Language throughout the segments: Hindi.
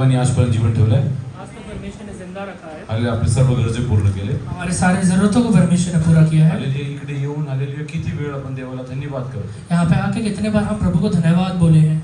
देवाने आजपर्यंत जीवन ठेवलंय. आज तक परमेश्वर ने जिंदा रखा है. हालेलुया. आपले सर्व गरजे पूर्ण केले. हमारे सारे जरूरतों को परमेश्वर ने पूरा किया है. हालेलुया. इकडे येऊन हालेलुया किती वेळ आपण देवाला धन्यवाद करतो. यहाँ पे आके कितने बार हम प्रभु को धन्यवाद बोले हैं.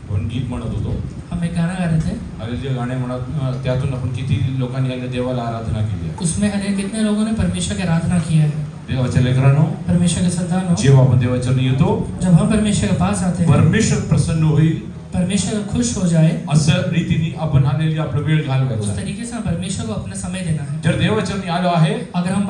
आपण गीत म्हणत होतो. हम एक गाना गा रहे थे. हालेलुया. गाणे म्हणत त्यातून आपण किती लोकांनी आले देवाला आराधना केली आहे. उसमें हमें कितने लोगों ने परमेश्वर की आराधना किया है. देवाच्या लेकरांनो, परमेश्वर के संतानों, जेव्हा आपण देवाच्या चरणी येतो, जब हम परमेश्वर के पास आते हैं, परमेश्वर प्रसन्न होईल परमेश्वर खुश हो जाए, असं रीतीने आपण हालेलुया आपला वेळ उस घालवायचा. तरीके से हम परमेश्वर को अपना समय देना है. जर देवाच्या चरणी आलो आहे, अगर हम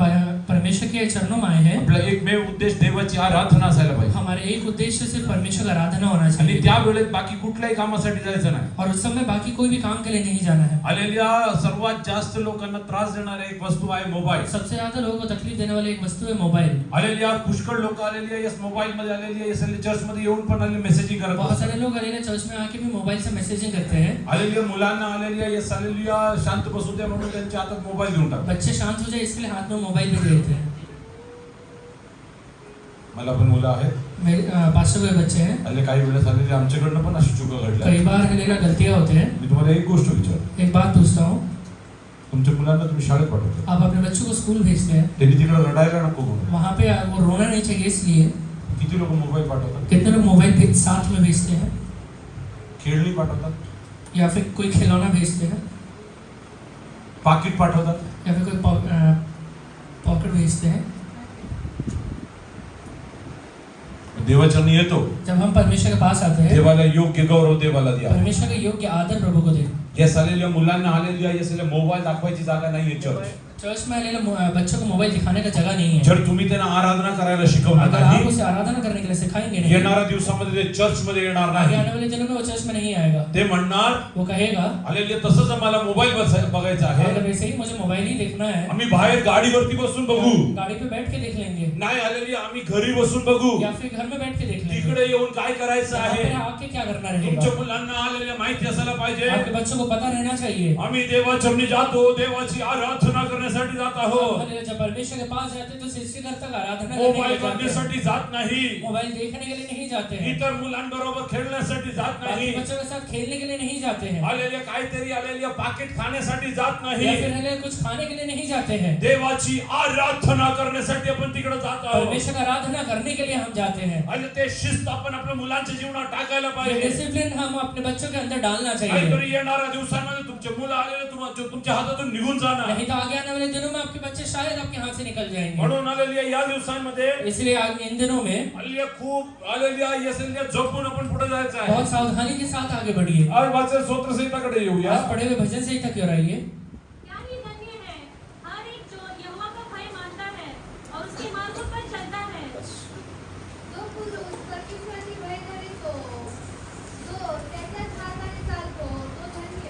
परमेश्वर के चरणों में आए हैं, आपला एकमेव उद्देश देवाची आराधना असायला पाहिजे. हमारे एक उद्देश्य सिर्फ परमेश्वर का आराधना होना आणि चाहिए. त्या वेळेत बाकी कुठल्याही कामासाठी जायचं नाही. और उस समय बाकी कोई भी काम के लिए नहीं जाना है. हालेलुया. सर्वात जास्त लोकांना त्रास देणारी एक वस्तू आहे मोबाईल. सबसे ज्यादा लोगों को तकलीफ देने वाली एक वस्तु है मोबाइल. हालेलुया. पुष्कळ लोक आलेली आहे, मोबाईल मध्ये आलेली आहे, चर्च मध्ये येऊन पण आलेली मेसेजिंग करत बहुत असतात. सारे लोग अलेले चर्च में आके भी मोबाइल से मैसेजिंग करते हैं. हालेलुया. मुलांना आलेली आहे, हालेलुया, शांत बसू द्या म्हणून त्यांच्या हातात मोबाईल देऊन टाकतात. बच्चे शांत हो जाए इसके लिए हाथ में मोबाइल भी देते हैं. मला पण मुलं आहेत. मेरे 500 के बच्चे हैं. आले काही वेळेस आलेली आमच्याकडनं पण अशी चुका घडल्या. कई बार हलेला गलतियां होते हैं. मी तुम्हाला एक गोष्ट विचारतो. एक बात पूछता हूँ, तुमच्या मुलांना तुम्ही शाळेत पाठवता, आप अपने बच्चों को स्कूल भेजते हैं, त्यांनी तिकडे रडायला नको म्हणून वहाँ पे वो रोना नहीं चाहिए इसलिए किती लोक मोबाईल पाठवतात, कितने लोग मोबाइल साथ में भेजते हैं, खेळणी पाठवतात, या फिर कोई खिलौना भेजते हैं, पाकिट पाठवतात, या फिर कोई पॉकेट भेजते हैं. देवाचरणी येतो, जब हम परमेश्वर के पास आते हैं, देवाला योग्य गौरव देवाला द्या. परमेश्वर का योग्य आदर प्रभु को दें. या सालेल्या मुलांना आलेल्या या साले मोबाईल दाखवायची जागा नाहीये चर्च. चर्च में आलेले बच्चों को मोबाइल दिखाने का जगह नहीं है. जर तुम्ही त्यांना आराधना करायला शिकवणार अगर आप नाही, उसे आराधना करने के लिए सिखाएंगे नहीं, येणाऱ्या दिवसामध्ये ते चर्च मध्ये येणार आगे नाही. आने वाले दिनों में वो चर्च में नहीं आएगा. ते म्हणणार वो कहेगा, आलेल्या तसंच मला मोबाईल बघायचा अगर आहे, वैसे ही मुझे मोबाइल ही देखना है, आम्ही बाहेर गाडीवरती बसून बघू. गाड़ी पे बैठ के देख लेंगे, नाही आलेली आम्ही घरी बसून बघू. या फिर घर में बैठ के देख लेंगे. तिकडे येऊन काय करायचं यहाँ आहे पे आके क्या करना रहेगा. तुमच्या मुलांना आलेल्या माहिती असायला पाहिजे. आपके बच्चों को पता रहना चाहिए. आम्ही देवाचरणी जातो, देवाची आराधना करण्यासाठी जात आहोत, जब परमेश्वर के पास जाते तो सृष्टिकर्ता का आराधना मोबाईल करने के लिए जाते बघण्यासाठी जात नाही, हैं. मोबाइल देखने के लिए नहीं जाते हैं. इतर मुलांबरोबर खेळण्यासाठी जात बाकी नाही, बच्चों के साथ खेलने के लिए नहीं जाते हैं, आलेल्या काहीतरी आलेल्या पाकिट खाण्यासाठी जात नाही, या फिर हमें कुछ खाने के लिए नहीं जाते हैं. देवाची आराधना करण्यासाठी आपण तिकडे जात आहोत. परमेश्वर का आराधना करने के लिए हम जाते हैं. आणि ते शिस्त आपण आपल्या मुलांच्या जीवनात टाकायला ये पाहिजे. डिसिप्लिन हम अपने बच्चों के अंदर डालना चाहिए. काहीतरी येणाऱ्या दिवसांमध्ये तुमचे मुलं आलेले तुमच्या हातातून निघून जाणार, नहीं तो आगे आने वाले दिनों में आपके बच्चे शायद आपके हाथ से निकल जाएंगे. म्हणून आलेल्या या दिवसांमध्ये इसलिए इन दिनों में आलेल्या खूप आलेल्या यसल्या जपून आपण पुढे जायचं आहे. बहुत सावधानी के साथ आगे बढ़िए. आज वाचन स्तोत्र संहिताकडे येऊया. आज पढ़े हुए भजन संहिता की ओर आइए. क्या ही धन्य है हर एक जो यहोवा का भय मानता है और उसके मार्गों पर चलता है. जो पुरुष परमेश्वराची भय करीतो, जो त्याच्याच मार्गाने चालतो, तो धन्य.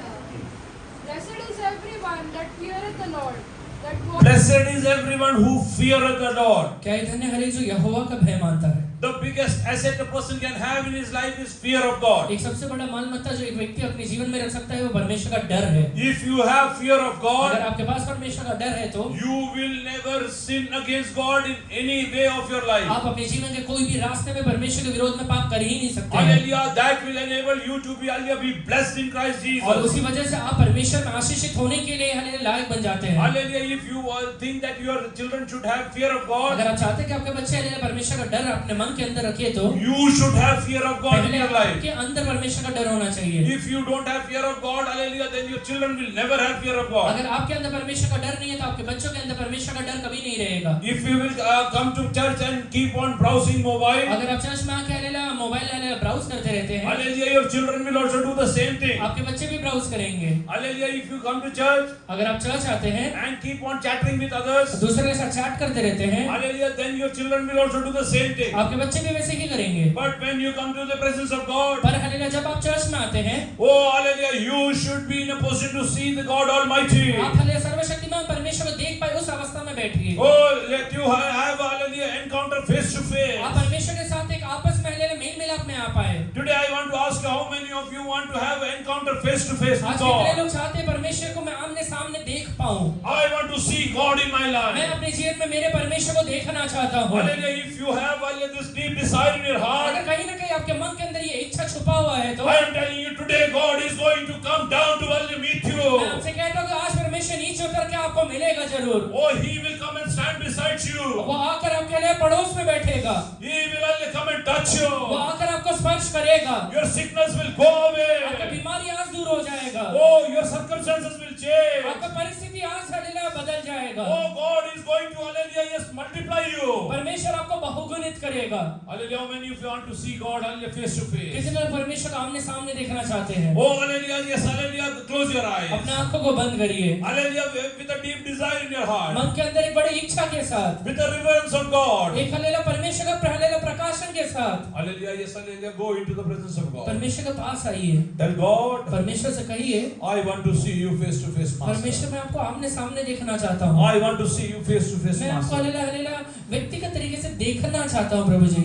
Blessed is everyone that feareth the Lord, that walketh. Blessed is everyone who feareth the Lord. क्या ही धन्य है जो यहोवा का भय मानता है. The biggest asset a person can have in his life is fear of God. एक सबसे बड़ा मालमत्ता जो एक व्यक्ति अपने जीवन में रख सकता है वो परमेश्वर का डर है. If you have fear of अगर God, आपके पास परमेश्वर का डर है तो you will never sin against God in any way of your life. आप अपने जीवन के कोई भी रास्ते में परमेश्वर के विरोध में पाप कर ही नहीं सकते हैं. Hallelujah. That will enable you to be blessed in Christ और Jesus. उसी वजह से आप परमेश्वर में आशीषित होने के लिए हालेलुया लायक बन जाते हैं. Hallelujah. If you think that your children should have fear of God, अगर आप चाहते हैं कि आपके बच्चे हालेलुया परमेश्वर का डर अपने मन के अंदर रखे तो you should have fear of God in पहले your life. आपके अंदर परमेश्वर का डर होना चाहिए. If you don't have fear of God, hallelujah, then your children will never have fear of God. अगर आपके अंदर परमेश्वर का डर नहीं है तो आपके बच्चों के अंदर परमेश्वर का डर कभी नहीं रहेगा. If you will come to church and keep on browsing mobile, अगर आप चर्च में आके हालेलुया मोबाइल हालेलुया ब्राउज करते रहते हैं, hallelujah, your children will also do the same thing. आपके बच्चे भी ब्राउज करेंगे. Hallelujah, if you come to church अगर आप चर्च आते हैं and keep on chattering with others, दूसरे के साथ चैट करते रहते हैं, hallelujah, then your children will also do the same thing. आपके बच्चे भी वैसे ही करेंगे. But when you come to the presence of God, पर हालेलुया जब आप चर्च में आते हैं, oh hallelujah, you should be in a position to see the God Almighty. आप हालेलुया सर्वशक्तिमान परमेश्वर को देख पाए उस अवस्था में बैठिए. Oh, let you have hallelujah encounter face to face. आप परमेश्वर के साथ एक आपस में हालेलुया मेल मिलाप में आ पाए. Today I want to ask you, how many of you want to have an encounter face to face with आज कितने God? लोग चाहते हैं परमेश्वर को मैं आमने सामने देख पाऊं। I want to see God in my मैं life. अपने जीवन में मेरे परमेश्वर को देखना चाहता हूँ। Hallelujah. If you have this deep desire in your heart, अगर कहीं ना कहीं आपके मन के अंदर ये इच्छा छुपा हुआ है तो I am telling you today, God is going to come down to meet मैं you. आपसे कहता हूँ कि आज परमेश्वर नीचे उतर के आपको मिलेगा जरूर। Oh, He will come and stand beside you. वो आकर आपके लिए पड़ोस में बैठेगा। He will only come and touch वो you. आकर आपको स्पर्श करेगा। Your sickness will go आपका away. बीमारी आज दूर हो जाएगा। Oh, your circumstances will change. आपका परिस्थिति आज हालेलुया बदल जाएगा। Oh, God is going to, hallelujah, yes, multiply you. परमेश्वर आपको बहुगुणित करेगा। Hallelujah, when you want to see God, hallelujah, face to face. कितने लोग परमेश्वर को आमने सामने देखना चाहते हैं? Oh, hallelujah, yes, hallelujah, close your eyes. अपने आंखों को बंद करिए। Hallelujah, with a deep desire in your heart. मन के अंदर एक बड़ी इच्छा के साथ, With a reverence of God. एक हालेलुया परमेश्वर का हालेलुया प्रकाशन के साथ Hallelujah, yes, hallelujah, go into the presence of God. परमेश्वर के पास आइए। Tell God, परमेश्वर से कहिए, I want to see you face to face, परमेश्वर Master. मैं आपको आमने सामने देखना चाहता हूँ। I want to see you face to face, मैं आपको Master. हालेलुया हालेलुया व्यक्तिगत तरीके से देखना चाहता हूँ प्रभु जी।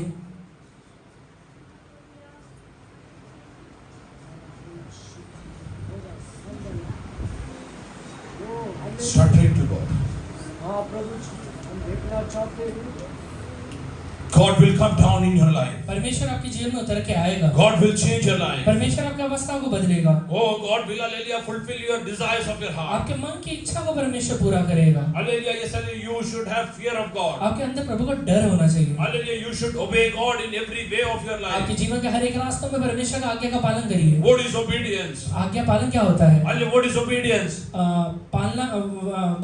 Start praying to God. हाँ प्रभु जी, हम देखना चाहते हैं। God will come down in your life. परमेश्वर आपके जीवन में उतर के आएगा। God will change your life. परमेश्वर आपकी अवस्था को बदलेगा। Oh, God will, hallelujah, fulfill your desires of your heart. आपके मन की इच्छा को परमेश्वर पूरा करेगा। Hallelujah, yes, hallelujah, you should have fear of God. आपके अंदर प्रभु का डर होना चाहिए। Hallelujah, you should obey God in every way of your life. आपके जीवन के हर एक रास्तों में परमेश्वर का आज्ञा का पालन करिए। What is obedience? आज्ञा पालन क्या होता है? Hallelujah, what is obedience?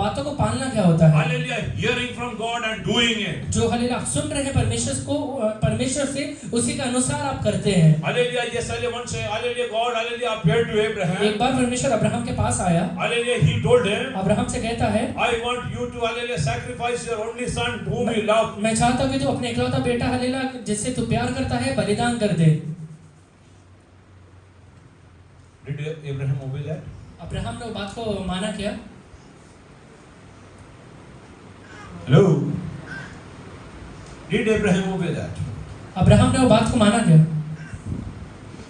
बातों को पालना क्या होता है? Hallelujah, hearing from God and doing it. जो हालेलुया आप सुन रहे हैं परमेश्वर से उसी के अनुसार आप करते हैं। Hallelujah, yes, hallelujah, one say, hallelujah, God, hallelujah, appeared to Abraham. एक बार परमेश्वर अब्राहम के पास आया। Hallelujah, he told him, Abraham से कहता है, I want you to, hallelujah, sacrifice your only son whom you love. मैं चाहता हूँ कि तू अपने इकलौता बेटा हालेलुया जिससे तू प्यार करता है बलिदान कर दे। Did Abraham obey that? Abraham ने बात को माना क्या? Hello? Did Abraham obey that? Abraham ने वो बात को माना क्या?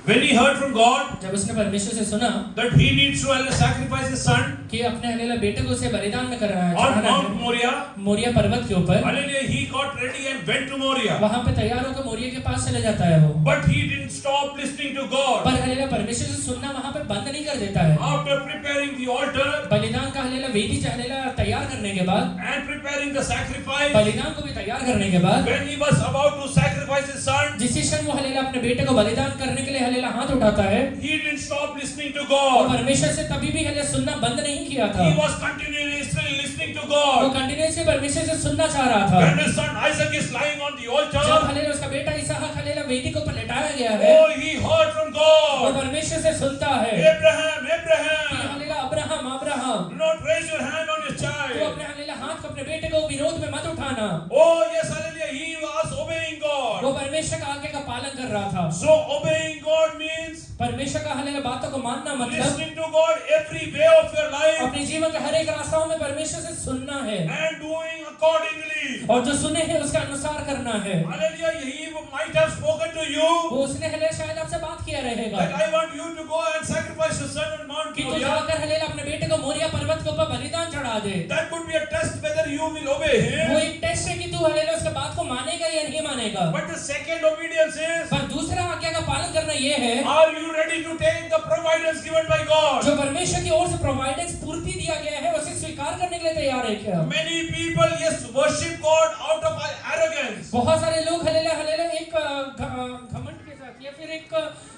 When he heard from God जब उसने परमेश्वर से सुना that he needs to sacrifice his son कि अपने हालेलुया बेटे को उसे बलिदान में करना है, on चढ़ाना Mount है Moriah, मोरिया पर्वत के ऊपर, hallelujah, he got ready and went to Moriah. वहां पे तैयार होकर मोरिया के पास चले जाता है वो। But he didn't stop listening to God. पर हालेलुया परमेश्वर से सुनना वहां पे बंद नहीं कर देता है। After preparing the altar बलिदान का हालेलुया वेदी हालेलुया तैयार करने के बाद, and preparing the sacrifice, बलिदान को भी तैयार करने के बाद, when he was about to sacrifice his son, जिस क्षण वो हालेलुया अपने बेटे को बलिदान करने के लिए हालेलुया हाथ उठाता है, he didn't stop listening to वो God. परमेश्वर से तभी भी हालेलुया सुनना बंद नहीं किया था। He was continuously listening to वो God. कंटिन्यूअसली परमेश्वर से सुनना चाह रहा था। When his son Isaac is lying on the जब altar, हालेलुया उसका बेटा इसहाक हालेलुया वेदी के ऊपर लेटाया गया है, oh, he heard from वो God. परमेश्वर से सुनता है Abraham, कि Abraham, hallelujah Abraham Abraham, do not raise your hand on your तू child. अपने हालेलुया हाथ को अपने बेटे को विरोध में मत उठाना। Oh, yes, hallelujah, he was obeying वो God. परमेश्वर का आज्ञा का पालन कर रहा था। So obeying God means परमेश्वर का हालेलुया बातों को मानना मतलब listening to God every way of your life अपने जीवन के हर एक रास्ताओं में परमेश्वर से सुनना है and doing accordingly. और जो सुने हैं उसके अनुसार करना है। Hallelujah, he might have spoken to you वो उसने हालेलुया शायद आपसे बात किया रहेगा that I want you to go and sacrifice your son on Mount कि तू Moriah. जाकर हालेलुया अपने बेटे को मोरिया पर्वत के ऊपर बलिदान चढ़ा दे। That could be a test whether you will obey वो him. एक टेस्ट है कि तू हालेलुया उसके बात को मानेगा या नहीं मानेगा। But the second obedience is, पर दूसरा आज्ञा का पालन करना ये है are you ready to take the providence given by God? जो परमेश्वर की ओर से प्रोवाइडेंस पूर्ति दिया गया है उसे स्वीकार करने के लिए तैयार है क्या? Many people, yes, worship God out of arrogance. बहुत सारे लोग हालेलुया हालेलुया एक घमंड के साथ या फिर एक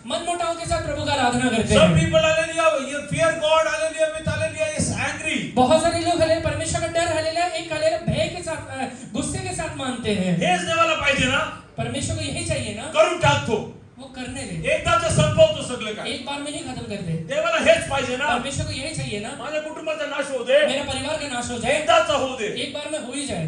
मनमुटाव के साथ प्रभु का आराधना करते Some हैं। people, hallelujah, you fear God, hallelujah, with hallelujah is angry. बहुत सारे लोग हालेलुया परमेश्वर का डर हालेलुया एक हालेलुया भय के साथ गुस्से के साथ मानते हैं। हेच देवाला पाहिजे ना, परमेश्वर को यही चाहिए ना, करून टाकतो. वो करने दे, एकदाच संपवतो सगळं काय. एक बार में नहीं खत्म कर दे। देवाला हेच पाहिजे ना, परमेश्वर को यही चाहिए ना, माझ्या कुटुंबाचा नाश होऊ दे, मेरा परिवार का नाश हो जाए, एकदाच होऊ दे. एक बार में हो ही जाए।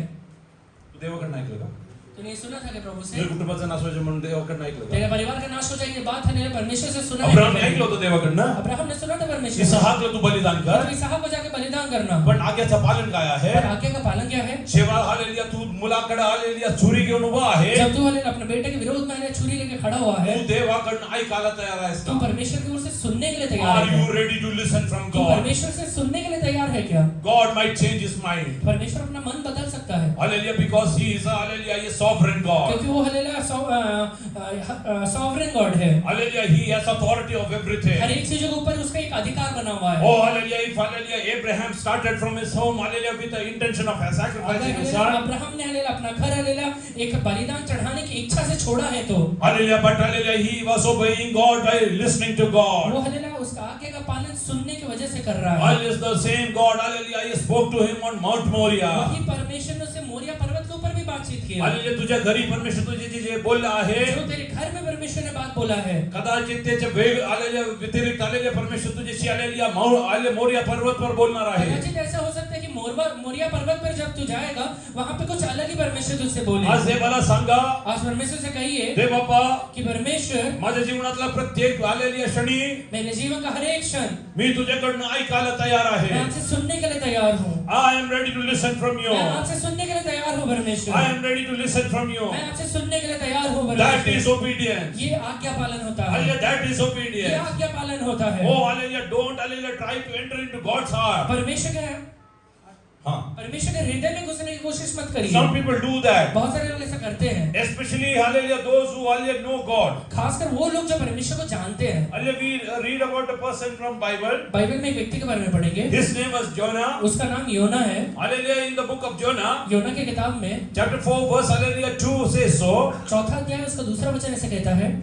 तू देवाकडे ऐकलं का? तूने सुना था कि प्रभु से तुझ्या कुटुंबाचा नाश व्हायचं म्हणून देवाकडे ऐकलं का? तेरे परिवार का नाश हो जाए ये बात हालेलुया परमेश्वर से सुना है। अब्राहम ऐकलं होतं देवाकडनं. अब्राहम ने सुना था परमेश्वर से, इसहाकला तू बलिदान कर. तो इसहाक को जाके बलिदान करना। पण आज्ञाचं पालन काय आहे? पर आज्ञा का पालन क्या है? शेवा हालेलुया, तू मुलाकडे हालेलुया छुरी घेऊन उभा आहे. जब तू हालेलुया अपने बेटे के विरोध में हालेलुया छुरी लेके खड़ा हुआ है, तू देवाकडनं ऐकायला तयार आहेस तू का? परमेश्वर की ओर से सुनने के लिए तैयार Are है you ready to listen from तू God? परमेश्वर से सुनने के लिए तैयार है क्या? God might change his mind. परमेश्वर अपना मन बदल सकता है, Hallelujah, because he is a sovereign God. क्योंकि वो हालेलुया सॉवरेन गॉड है। Hallelujah, he has authority of everything. हर एक चीजों के ऊपर उसका एक अधिकार बना हुआ है। Oh, hallelujah, if hallelujah, Abraham started from his home, hallelujah, with the intention of sacrificing his son. Abraham ने हालेलुया अपना घर हालेलुया एक बलिदान चढ़ाने की इच्छा से छोड़ा है तो Hallelujah, but hallelujah, he was obeying God by listening to वो God. हालेलुया उसका आज्ञा का पालन सुनने की वजह से कर रहा है। Hallelujah, the same God, hallelujah, he spoke to him on Mount Moriah. वही परमेश्वर ने उससे मोरिया पर्वत के ऊपर भी बातचीत की है। Hallelujah, तुझ्या घरी परमेश्वर तुझे जे बोलला आहे, जो तेरे घर में परमेश्वर ने बात बोला है, कदाचित त्याच्या वेग hallelujah व्यतिरिक्त hallelujah परमेश्वर तुझ्याशी hallelujah मोरिया पर्वत पर बोलणार आहे. कदाचित ऐसा हो सकता है कि मोरिया पर्वत पर जब तू जाएगा वहां पे कुछ अलग ही परमेश्वर तुझसे बोले। आज हे मला सांगा, आज परमेश्वर से कहिए दे बाप्पा, कि परमेश्वर माझ्या जीवनातला प्रत्येक hallelujah क्षणी मेरे जीवन का हर एक क्षण मी तुझ्याकडनं ऐकायला तयार आहे. मैं आपसे सुनने के लिए तैयार हूँ। I am ready to listen from you. मैं आपसे सुनने के लिए तैयार हूँ परमेश्वर। I am ready to listen from you. मैं आपसे सुनने के लिए तैयार हूँ That परमेश्वर। is obedience. ये आज्ञा पालन होता है। Hallelujah, that is ये obedience. आज्ञा पालन होता है। Oh, hallelujah, don't hallelujah try to enter into God's heart. परमेश्वर के हाँ. परमेश्वर के हृदय में घुसने की कोशिश मत करिए। Some people do that. बहुत सारे लोग ऐसा करते हैं, Especially hallelujah those who hallelujah know God. खासकर वो लोग जो परमेश्वर को जानते हैं। Hallelujah, we read about a person from Bible. Bible में एक व्यक्ति के बारे में पढ़ेंगे। His name was Jonah. उसका नाम योना है। Hallelujah, in the book of Jonah, योना की किताब में chapter 4 verse hallelujah 2 says so. चौथा अध्याय उसका दूसरा वचन ऐसे कहता है,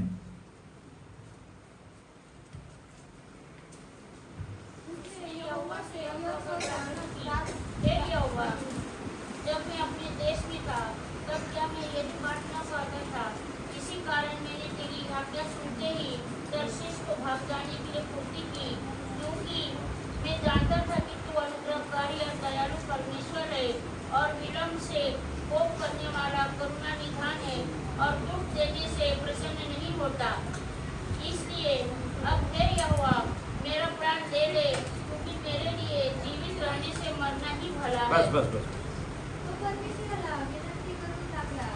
हे यहोवा, जब मैं अपने देश में था तब क्या मैं यदि बात न पाता था। इसी कारण मैंने तेरी आज्ञा सुनते ही तर्शीश को भाग जाने के लिए फुर्ती की, क्योंकि मैं जानता था कि तू अनुग्रहकारी और दयालु परमेश्वर है और विलम्ब से कोप करने वाला करुणा निधान है और दुख देने से प्रसन्न नहीं होता। इसलिए अब हे यहोवा, मेरा प्राण दे ले, क्योंकि मेरे लिए जीवित रहने से मरना ही भला है। बस. तो परमेश्वराला विनंती करून लागला,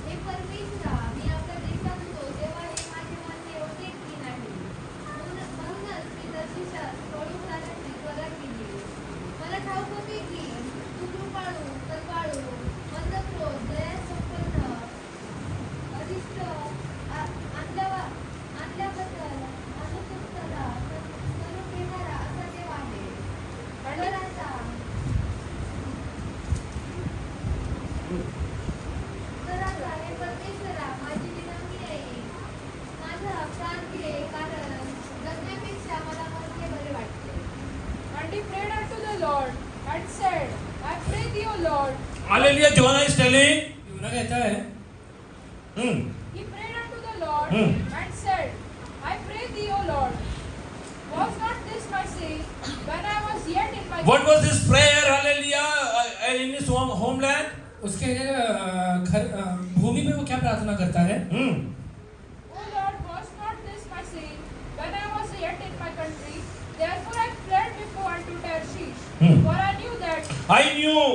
हे परमेश्वरा, मी आपल्या देशात होतो तेव्हा हे माझे म्हणणे होते की नाही. म्हणूनच मी तर्शीशात पळून जाण्याची त्वरा केली. मला ठाऊक होते की तू कृपाळू, दयाळू, मंदक्रोध, दयासंपन्न, अरिष्ट, आणल्याबद्दल अनुकंपा करून घेणारा असा देव आहे. तर आता हे परमेश्वरा, माझी विनंती आहे, माझा प्राण घे, कारण जगण्यापेक्षा मला मरणे बरे वाटते. And he prayed unto the Lord and said, I pray thee, O Lord. Hallelujah, Jonah is telling. योना कहता है, He prayed unto the Lord Hmm. and said, I pray thee, O Lord. Was not this my sin when I was yet in my What was his prayer? Hallelujah, in his homeland. उसके घर भूमि में वो क्या प्रार्थना करता है? O Lord, was not this my sin when I was yet in my country? Therefore I fled before unto Tarshish, for I knew that I knew.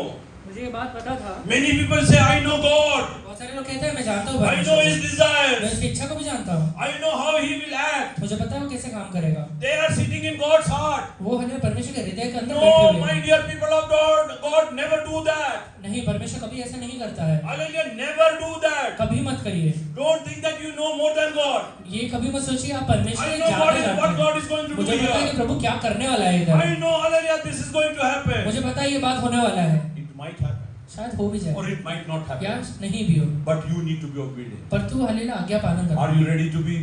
मुझे ये बात पता था। Many people say, I know God. बहुत सारे लोग कहते हैं मैं जानता हूँ I know परमेश्वर his को। मैं desires. उसकी इच्छा को भी जानता हूँ। I know how he will act. मुझे पता है वो कैसे काम करेगा। They are sitting in God's heart. वो हमें परमेश्वर के हृदय के अंदर No, बैठे हुए my हैं। dear people of God, God never do that. नहीं, परमेश्वर कभी ऐसा नहीं करता है। Hallelujah, never do that. कभी मत करिए। Don't think that you know more than God. ये कभी मत सोचिए आप परमेश्वर I से know ज्यादा what जानते God हैं। is going to do मुझे पता है here. कि प्रभु क्या करने वाला है इधर। I know, hallelujah, this is going to happen. मुझे पता है ये बात होने वाला है। It might happen. शायद हो भी जाए Or it might not या happen. नहीं भी हो, But you need to be obedient. पर तू हालेलुया आज्ञा पालन कर। Are you ready to be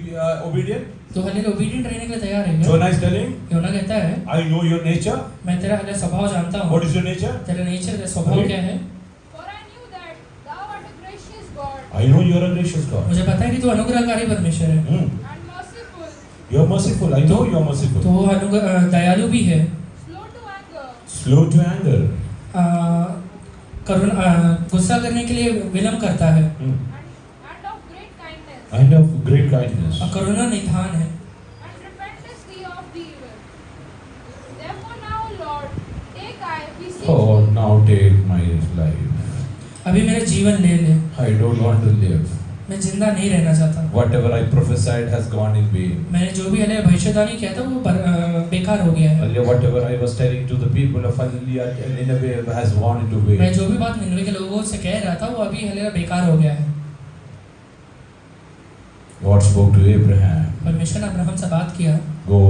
obedient? तो हालेलुया ओबीडिएंट रहने के लिए तैयार है क्या? Jonah is telling, योना कहता है I know your nature. मैं तेरा हालेलुया स्वभाव जानता हूँ। What is your nature? तेरा नेचर, तेरा स्वभाव क्या है? for I knew that thou art a gracious God I know you are a gracious God. मुझे पता है कि तू अनुग्रहकारी परमेश्वर है। and merciful, You are merciful. I know you are merciful. तो वो दयालु भी है, slow to anger, Slow to anger. गुस्सा करने के लिए विलम्ब करता है, and of great kindness, And of great kindness. और करुणा निधान है। and repentest thee of the evil. Therefore now, Lord, take I beseech Oh, thee, now take my life. अभी मेरा जीवन ले ले, I don't want to live. मैं जिंदा नहीं रहना चाहता। Whatever I prophesied has gone in vain. मैंने जो भी हालेलुया भविष्यवाणी किया था वो बेकार हो गया है। Hallelujah, whatever I was telling to the people of Hallelujah, Nineveh has gone into मैं vain. जो भी बात निनवे के लोगों से कह रहा था वो अभी हालेलुया बेकार हो गया है। God spoke to Abraham, परमेश्वर ने अब्राहम से बात किया go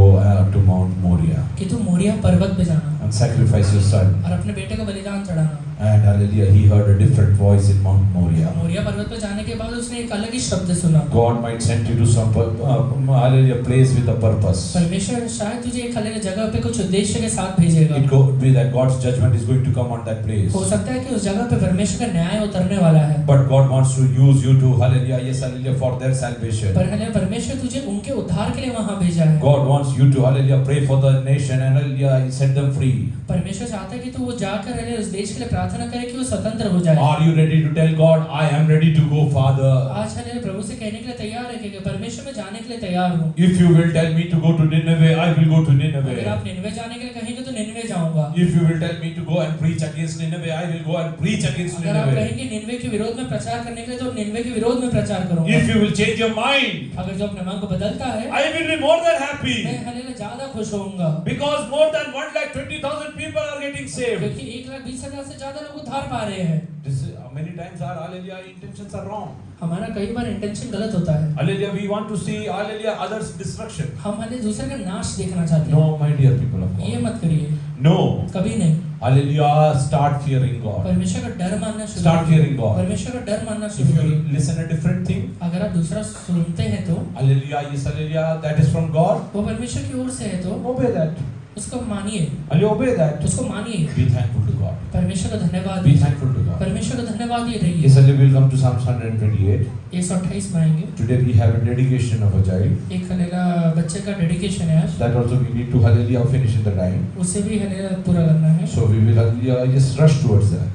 to Mount Moriah कि तू मोरिया पर्वत पे जाना and sacrifice your son. और अपने बेटे को बलिदान चढ़ाना। And hallelujah, he heard a different voice in Mount Moriah. Moriya पर्वत पे जाने के बाद उसने एक अलग ही शब्द सुना। God might send you to some hallelujah place with a purpose. परमेश्वर शायद तुझे एक अलग जगह पे कुछ उद्देश्य के साथ भेजेगा। It could be that God's judgment is going to come on that place. हो सकता है कि उस जगह पे परमेश्वर का न्याय उतरने वाला है। But God wants to use you to hallelujah, yes hallelujah, for their salvation. पर हालेलुया परमेश्वर तुझे उनके उद्धार के लिए वहां भेजा है। God wants you to hallelujah pray for the nation and hallelujah set them free. परमेश्वर चाहता है कि तू वो जाकर हालेलुया उस देश के लिए प्रार्थना करे कि वो स्वतंत्र हो जाए। Are you ready to tell God, I am ready to go, Father? आज हालेलुया प्रभु से कहने के लिए तैयार है कि परमेश्वर मैं जाने के लिए तैयार हूँ। If you will tell me to go to Nineveh, I will go to अगर Nineveh. आप निनवे जाने के लिए कहेंगे तो निनवे जाऊंगा। If you will tell me to go and preach against Nineveh, I will go and preach against अगर आप Nineveh. कहेंगे निनवे के विरोध में प्रचार करने के लिए तो निनवे के विरोध में प्रचार करूंगा। If you will change your mind, अगर जो अपने मन को बदलता है I will be more than happy. मैं हालेलुया ज्यादा खुश होऊंगा Because more than 1,20,000 people are getting saved. क्योंकि 1,20,000 से ज्यादा लोग उद्धार पा रहे हैं। This is, many times our hallelujah intentions are wrong. हमारा कई बार इंटेंशन गलत होता है। Hallelujah, we want to see hallelujah others' destruction. हम हालेलुया दूसरे का नाश देखना चाहते हैं। No, my dear people of ये God. मत करिए, No. कभी नहीं। Hallelujah, start fearing God. परमेश्वर का डर मानना शुरू Start करिए। fearing God. परमेश्वर का डर मानना If शुरू you करिए। listen a different thing, अगर आप दूसरा सुनते हैं तो hallelujah, yes, hallelujah, that is from God, वो परमेश्वर की ओर से है तो obey that. उसको मानिए, Hallelujah, obey that. उसको मानिए। Be thankful to God. परमेश्वर का धन्यवाद Be दीजिए। thankful to God. परमेश्वर का धन्यवाद ये रहिए। Yes, hallelujah, we'll come to Psalms 128. 128 में आएंगे। Today we have a dedication of a child. एक हालेलुया बच्चे का डेडिकेशन है आज, That also we need to hallelujah finish in the time. उसे भी हालेलुया पूरा करना है, So we will hallelujah just rush towards that.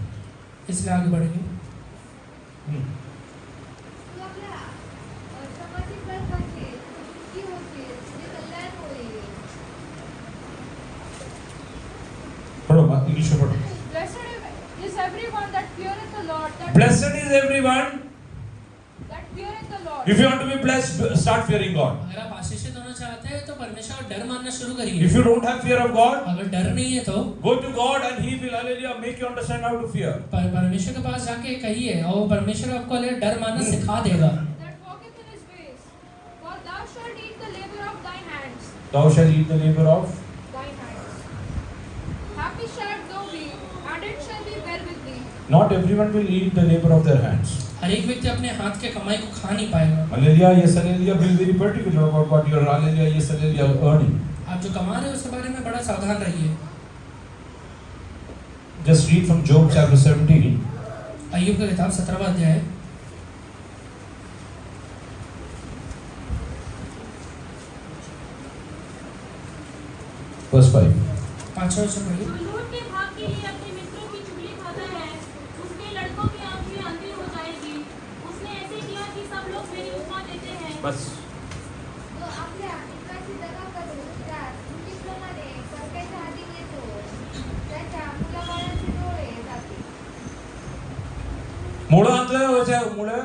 इसलिए आगे बढ़ेंगे। तू आपल्या समाजिक वर्गाचे सुखी होशील, तुझे कल्याण होईल. पढ़ो इंग्लिश में पढ़ो. Blessed is everyone that feareth the Lord, that Blessed is everyone. feareth the Lord. If you want to be blessed, start fearing God. अगर आप आशीषित होना चाहते हैं तो परमेश्वर का डर मानना शुरू करिए। If you don't have fear of God, अगर डर नहीं है तो go to God and He will hallelujah make you understand how to fear. परमेश्वर के पास जाके कहिए और परमेश्वर आपको हालेलुया डर मानना सिखा देगा। That walketh in his ways. For thou shalt eat the labor of thine hands. Thou shalt eat the labor of. Thine hands. Happy shalt thou be, and it shall be well with thee. Not everyone will eat the labor of their hands. हर एक व्यक्ति अपने हाथ के कमाई को खा नहीं पाएगा। Hallelujah, yes, hallelujah. Be very particular about what you are hallelujah, yes, hallelujah earning. आप जो कमा रहे हैं उसके बारे में बड़ा सावधान रहिए। Just read from Job chapter 17. अय्यूब का किताब 17वां अध्याय Verse 5. 5वां वचन पढ़िए। जो लूट के भाग के लिए अपने मित्रों की चुगली खाता है, उसके लड़कों की आंखें अंधी हो जाएगी। उसने ऐसे किया कि सब लोग मेरी उपमा देते हैं। बस. तो आपल्या मित्राची दगा करून त्यात चुकीप्रमाणे परक्याच्या हाती येतो, त्याच्या मुलाबाळांचे डोळे जातील. मुळं आंधळं व्हायचं मुळं.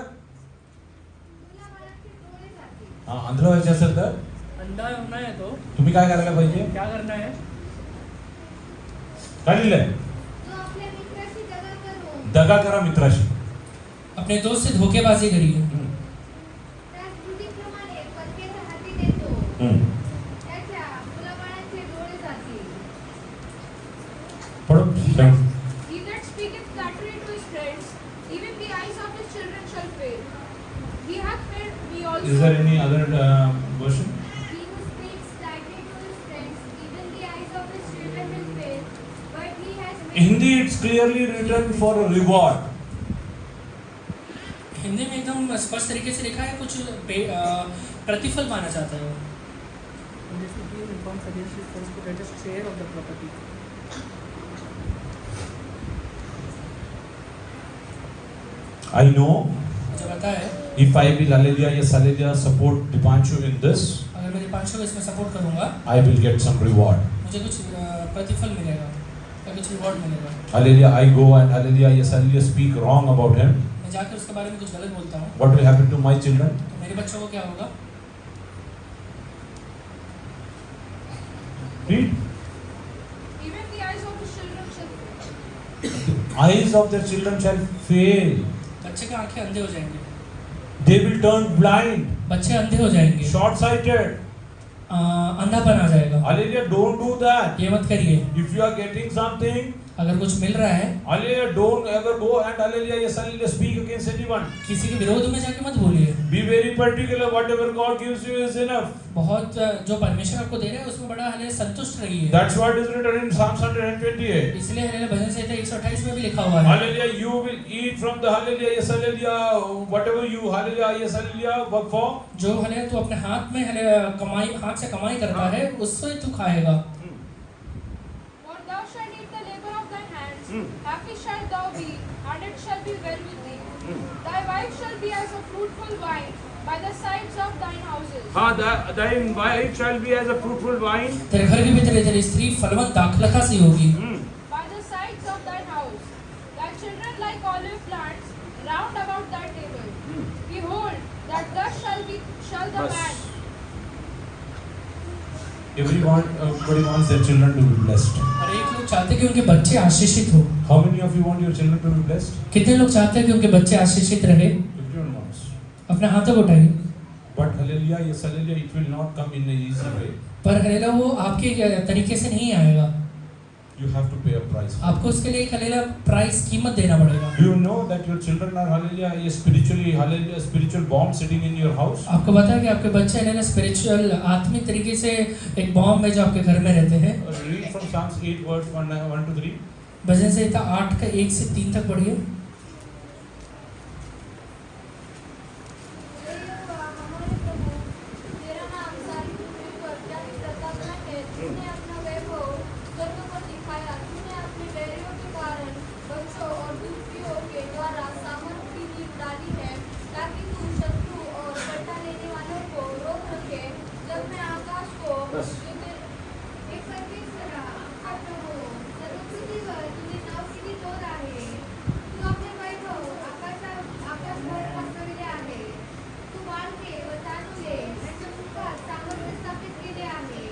मुलाबाळांचे डोळे जातील. हा आंधळं व्हायचं असेल तर अंधा होना है तो तुम्ही काय करायला पाहिजे? क्या करना है? काय लिहिलंय? तो आपल्या मित्राची दगा करून दगा करा मित्राशी. अपने दोस्त से धोखेबाजी करिए। त्यास चुकीप्रमाणे परक्याच्या हाती देतो, हम्म. त्याच्या मुलाबाळांचे डोळे जातील. पढ़ो. He that speaketh flattery to his friends, even the eyes of his children shall fail. He hath made me also. Is there any other version? He who speaks slightly to his friends, even the eyes of his children will fail, but he has made Hindi it's clearly written for a reward. Hindi में एकदम स्पष्ट तरीके से लिखा है, कुछ प्रतिफल माना जाता है। I know मुझे पता है if I will hallelujah, yes, hallelujah, support Dipanshu in this, अगर मैं दीपांशु को इसमें सपोर्ट करूंगा I will get some reward. मुझे कुछ प्रतिफल मिलेगा या कुछ रिवॉर्ड मिलेगा। Hallelujah, I go and hallelujah, yes, hallelujah, speak wrong about him. मैं जाकर उसके बारे में कुछ गलत बोलता हूँ What will happen to my children? तो मेरे बच्चों को क्या होगा? Read. Even the eyes of his children shall fail. Eyes of their children shall fail. बच्चे की आंखें अंधे हो जाएंगे, They will turn blind, बच्चे अंधे हो जाएंगे, short-sighted. अंधापन आ जाएगा। Hallelujah, don't do that. ये मत करिए। If you are getting something, अगर कुछ मिल रहा है, hallelujah, don't ever go and hallelujah, yes, hallelujah, speak against anyone. किसी के विरोध में जाके मत बोलिए। Be very particular, whatever God gives you is enough. बहुत जो परमेश्वर आपको दे रहा है उसमें बड़ा हले संतुष्ट रहिए। That's what is written in Psalms 128. इसलिए हले भजन संहिता 128 में भी लिखा हुआ है। Hallelujah, you will eat from the hallelujah, yes, hallelujah, whatever you, hallelujah, yes, hallelujah, work for. जो हले तू अपने हाथ में हले कमाई, हाथ से कमाई करता है, उससे तू खाएगा। For thou shalt eat the labor of thine hands, happy shalt thou be, and it shall be well with thee. Thy wife shall be as a fruitful vine by the sides of thine houses. Thine wife shall be as a fruitful vine. तेरे घर के भीतर तेरी स्त्री फलवंत दाखलता सी होगी। By the sides of thine house, thy children like olive plants round about thy table. Behold, that thus shall the man. Everybody wants their children to be blessed. हर एक लोग चाहते हैं कि उनके बच्चे आशीषित हो। How many of you want your children to be blessed? कितने लोग चाहते हैं कि उनके बच्चे आशीषित रहे? Everyone wants. अपने हाथों को उठाइए। But hallelujah, yes, hallelujah, it will not come in an easy way. पर हलेला वो आपके तरीके से नहीं आएगा। You have to pay a price. आपको उसके लिए एक हलेला प्राइस कीमत देना पड़ेगा। Do you know that your children are hallelujah, spiritually hallelujah, spiritual bomb sitting in your house? आपको पता है कि आपके बच्चे हलेला स्पिरिचुअल आत्मिक तरीके से एक बॉम्ब में जो आपके घर में रहते हैं। Read from Psalms 8 verse 1 to 3. भजन संहिता 8 का 1 से 3 तक पढ़िए। हे यहोवा हमारे प्रभु, तेरा नाम सारी पृथ्वी पर क्या ही प्रतापना है। तूने अपना वैभव स्वर्ग पर दिखाया। तूने अपने बैरियों के कारण बच्चों और दूतियों के द्वारा सामर्थ की नींव डाली है, ताकि तू शत्रु और पलटा लेने वालों को रोक रखे। जब मैं आकाश को एक परमेश्वरा आपका प्रभु, सर्वपृथ्वीवर तुझे नाव केली जोर आहे। तू आपले वैभव आकाशभर पसरविले आहे। तू मालके व तांदूळे यांच्या मुखात सामर्थ्य स्थापित केले आहे।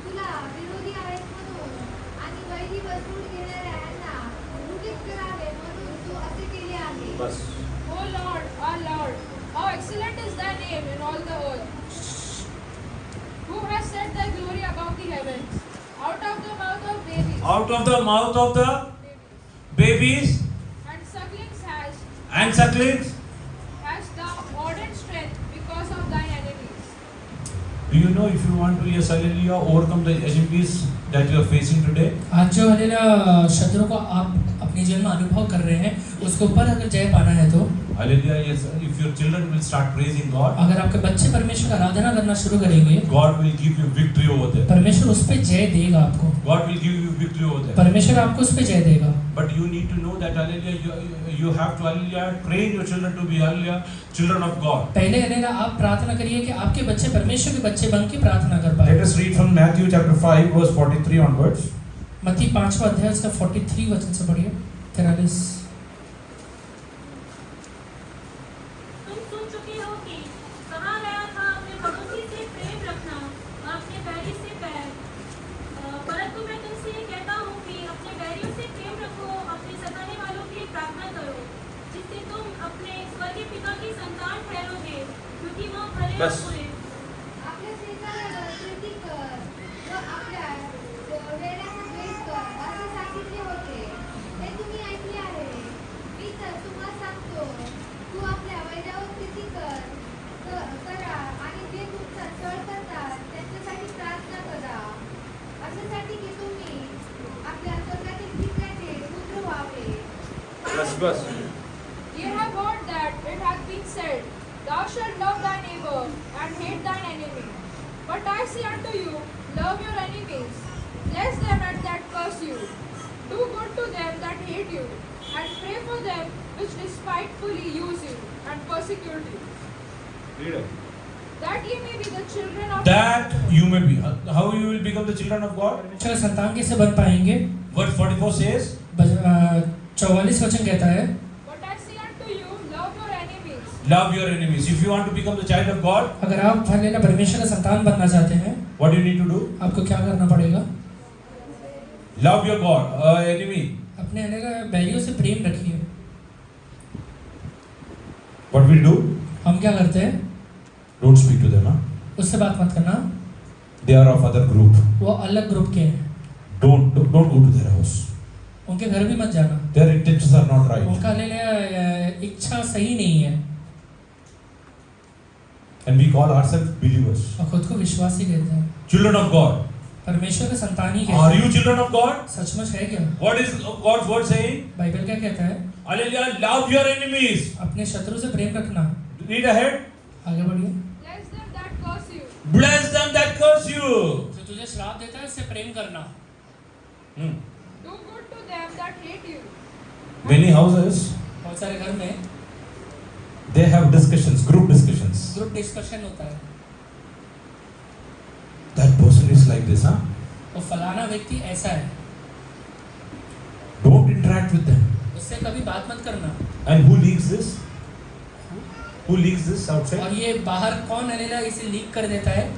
तुला विरोधी आहेत म्हणून आणि वैरी व सूड घेणाऱ्यांना लुटीत करावे म्हणून तू असे केले आहे। O Lord, our Lord, how excellent is thy name in all the earth. Who has set thy glory above the heavens? Out of the mouth of babies Out of the mouth of the babies and sucklings and sucklings. hast thou ordained strength because of thine enemies. Do you know if you want to, yes, hallelujah, overcome the enemies that you are facing today? आज जो हलेला शत्रु को आप अपने जीवन में अनुभव कर रहे हैं, उसके ऊपर अगर जय पाना है तो Hallelujah, yes, if your children will start praising God, अगर आपके बच्चे परमेश्वर का आराधना करना शुरू करेंगे, God will give you victory over them. परमेश्वर उस पे जय देगा आपको। God will give you victory over them. परमेश्वर आपको उस पे जय देगा। But you need to know that, hallelujah, you have to, hallelujah, train your children to be, hallelujah, children of God. पहले हलेला आप प्रार्थना करिए कि आपके बच्चे परमेश्वर के बच्चे बन के प्रार्थना कर पाए। Let us read from Matthew chapter 5 verse 43 onwards. मत्ती 5वां अध्याय उसका 43 वचन से पढ़िए। 43। तुम सुन चुके हो कि कहा गया था अपने पड़ोसी से प्रेम रखना और अपने बैरी से बैर। परंतु मैं तुमसे ये कहता हूँ कि अपने बैरियों से प्रेम रखो, अपने सताने वालों की प्रार्थना करो, जिससे तुम अपने स्वर्गीय पिता की संतान ठहरोगे, क्योंकि वह भले और बुरे आपल्या शेजाऱ्याला प्रीती कर व आपल्या वेड्याचा द्वेष कर, असे सांगितले होते। हे तुम्ही ऐकले आहे। मी तर तुम्हाला सांगतो, तू आपल्या वैरावर प्रीती करा आणि जे तुमचा छळ करतात त्यांच्यासाठी प्रार्थना करा, अशासाठी की तुम्ही आपल्या स्वर्गातील पित्याचे पुत्र व्हावे। Ye have heard that it hath been said, Thou shalt love thy neighbor and hate thine enemy. But I say unto you, love your enemies, bless them that curse you, do good to them that hate you, and pray for them which despitefully use you and persecute you, that ye may be the children of That you may be. How you will become the children of God? परमेश्वर का संतान कैसे बन पाएंगे? Verse 44 says, 44 वचन कहता है, But I say unto you, love your enemies. love your enemies. If you want to become the child of God, अगर आप हलेला परमेश्वर का संतान बनना चाहते हैं, What do you need to do? आपको क्या करना पड़ेगा? Love your God, enemy. अपने बैरियों से प्रेम रखिए। What we'll do? हम क्या करते हैं? Don't speak to them. Huh? उससे बात मत करना, They are of other group. वो अलग ग्रुप के हैं। Don't go to their house. उनके घर भी मत जाना। Their intentions are not right. उनका इच्छा सही नहीं है। And we call ourselves believers. और खुद को विश्वासी कहते हैं। Children of God. परमेश्वर के संतान ही Are कहते हैं। you children of God? सचमुच है क्या? What is God's word saying? Bible क्या कहता है? Hallelujah. Love your enemies. अपने शत्रु से प्रेम रखना। Read ahead. आगे बढ़िए। Bless them that curse you. Bless them that curse you. जो तुझे श्राप देता है उससे प्रेम करना। Do good to them that hate you. Many houses, बहुत सारे घर में they have discussions, group discussions. Group discussion होता है। That person is like this, huh? वो फलाना व्यक्ति ऐसा है, Don't interact with them. उससे कभी बात मत करना। And who leaks this? Who leaks this outside? और ये बाहर कौन अलेला इसे लीक कर देता है?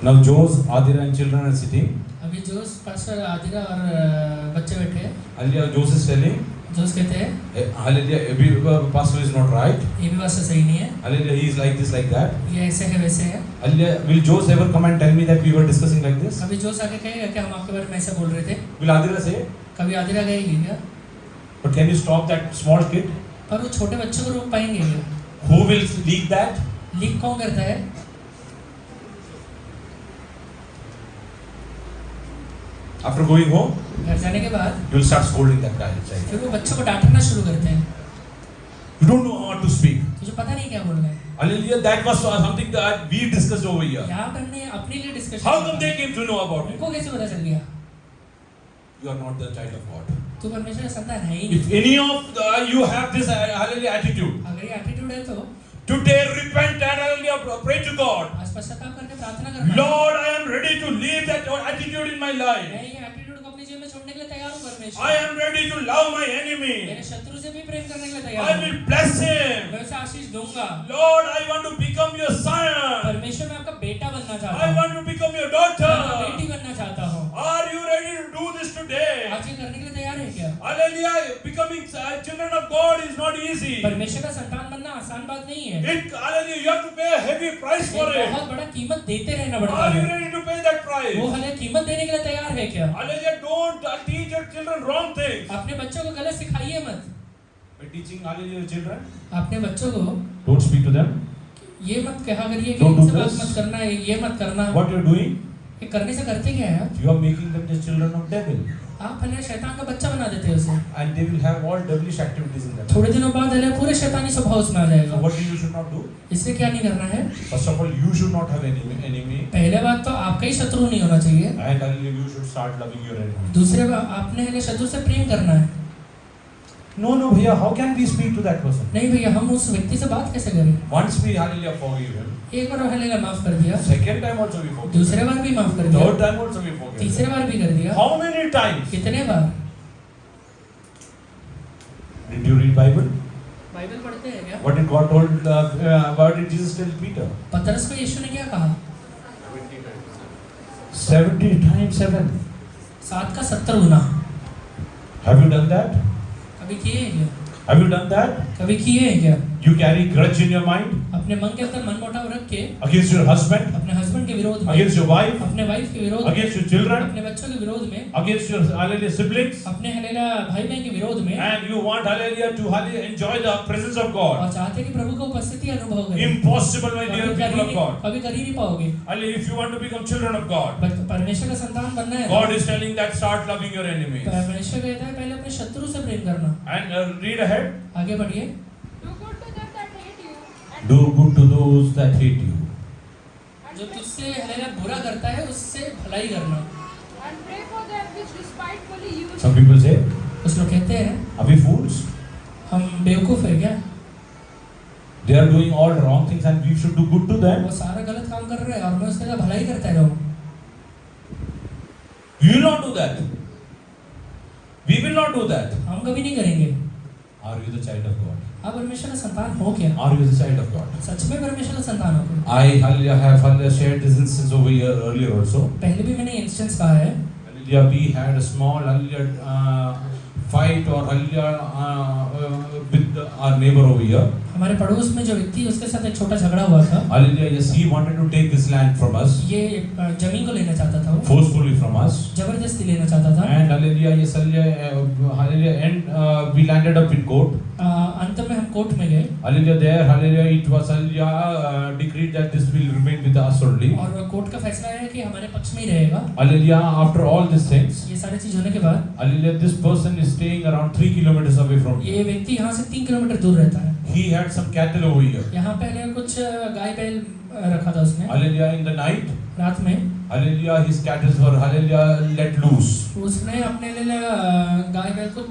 Now Joe's, Adira and children are sitting. अभी जोस पास्टर आदिरा और बच्चे बैठे हैं। Hallelujah, Joseph is telling, जोस कहते हैं Hallelujah, every pastor is not right. ये भी बात सही नहीं है, Hallelujah, he is like this, like that. ये ऐसे है वैसे है। Hallelujah, will Joseph ever come and tell me that we were discussing like this? कभी जोस आके कहेगा कि हम आपके बारे में ऐसा बोल रहे थे? Will Adira say, कभी आदिरा कहेगी क्या? but can you stop that small kid? पर वो छोटे बच्चों को रोक पाएंगे क्या? Who will leak that? Leak कौन करता है? After going home, घर जाने के बाद you will start scolding that guy inside. फिर वो बच्चों को डांटना शुरू करते हैं। You don't know what to speak. तुझे पता नहीं क्या बोलना है। Hallelujah, that was something that we discussed over here. यहाँ पर हमने अपने लिए discussion How come they came to know about it? उनको कैसे पता चल गया? You are not the child of God. तू परमेश्वर का संतान है ही नहीं। If any of you have this hallelujah attitude, अगर ये एटीट्यूड है तो today repent and hallelujah pray to God. आज पश्चाताप करके प्रार्थना करना। Lord, I am ready to leave that attitude in my life. मैं ये एटीट्यूड को अपने जीवन में छोड़ने के लिए तैयार हूँ परमेश्वर। I am ready to love my enemy. मेरे शत्रु से भी प्रेम करने के लिए तैयार I हूँ। will bless him. मैं उसे आशीष दूंगा। Lord, I want to become your son. परमेश्वर मैं आपका बेटा बनना चाहता I हूँ। want to become your मैं आपका daughter. बेटी बनना चाहता हूँ। Are you ready to do this today? आज ये करने के लिए तैयार है क्या? Hallelujah, becoming children of God is not easy. परमेश्वर का संतान बनना आसान बात नहीं है। Hallelujah, you have to pay a heavy price for एक it. बहुत बड़ा कीमत देते रहना पड़ता Are you है। ready to pay that price? वो हमें कीमत देने के लिए तैयार है क्या? Hallelujah, don't teach your children wrong things. अपने बच्चों को गलत सिखाइए मत। By teaching hallelujah your children, अपने बच्चों को don't speak to them. ये मत कहा करिए कि Don't do इनसे बात this. मत करना है, ये मत करना। What you are doing? ये करने से करते क्या है? You are making them the children of devil, आप हमें शैतान का बच्चा बना देते हो उसे। and they will have all devilish activities in them. थोड़े दिनों बाद हमें पूरे शैतानी स्वभाव उसमें आ So जाएगा। what you should not do? इससे क्या नहीं करना है? First of all, you should not have enemy, पहले बात तो आपका ही शत्रु नहीं होना चाहिए। and hallelujah, you should start loving your enemy. दूसरे बात आपने हमें शत्रु से प्रेम करना है। No, भैया, how can we speak to that person? नहीं भैया, हम उस व्यक्ति से बात कैसे करें? Once we hallelujah forgive him, एक बार हलेला माफ कर दिया, second time also we forgive. दूसरे बार भी माफ कर दिया, Third time also we forgive. तीसरे बार भी कर दिया। How many times? कितने बार? Did you read Bible? Bible पढ़ते हैं क्या? What did God told? What did Jesus tell Peter? पतरस को यीशु ने क्या कहा? 70 times 7. 7 का 70 गुना। Have you done that? कभी किए हैं क्या? Have you done that? कभी किए हैं क्या? You carry grudge in your mind अपने मन के अंदर मन मोटाव रख के against your husband, अपने हस्बैंड के विरोध में, against your wife, अपने वाइफ के विरोध में, against your children, अपने बच्चों के विरोध में, against your hallelujah siblings, अपने हलेला भाई बहन के विरोध में, and you want hallelujah to hallelujah enjoy the presence of God. और चाहते कि प्रभु की उपस्थिति अनुभव करें। Impossible, my dear कभी कर people ही of नहीं, God. कभी कर ही नहीं पाओगे। Hallelujah, if you want to become children of God, परमेश्वर का संतान बनना है। God is telling that start loving your enemies. परमेश्वर कहता है पहले अपने शत्रु से प्रेम करना। And read ahead. आगे बढ़िए। Do good to them that hate you, and Do good to those that hate you. जो तुझसे हलेला बुरा करता है उससे भलाई करना। and pray for them which despitefully use Some you. people say, कुछ लोग कहते हैं are we fools? हम बेवकूफ है क्या? They are doing all wrong things and we should do good to them. वो सारा गलत काम कर रहे हैं और मैं उसके लिए भलाई करता रहूं। You will not do that. We will not do that. हम कभी नहीं करेंगे। Are you the child of God? आप परमेश्वर का संतान हो क्या? Are you the child of God? सच में परमेश्वर का संतान हो क्या? I have shared this instance over here earlier also. पहले भी मैंने इंस्टेंस कहा है. Hallelujah, we had a small fight or with our neighbor over here. हमारे पड़ोस में जो व्यक्ति उसके साथ एक छोटा झगड़ा हुआ था. Hallelujah, yes, he wanted to take this land from us. ये जमीन को लेना चाहता था वो. Forcefully from us. जबरदस्ती लेना चाहता था. And hallelujah, yes, hallelujah, and we landed up in court. अंत में हम कोर्ट में गए. Hallelujah, there, hallelujah, it was hallelujah decreed that this will remain with us only. और कोर्ट का फैसला है कि हमारे पक्ष में ही रहेगा. Hallelujah, after all these things, ये सारी चीज होने के बाद, hallelujah, this person is staying around 3 kilometers away from me. ये व्यक्ति यहाँ से 3 किलोमीटर दूर रहता है. He had some cattle over here. यहाँ पहले कुछ गाय बैल रखा था उसने. Hallelujah, in the night, रात में hallelujah, his cattle were hallelujah let loose. उसने अपने लिए गाय बैल को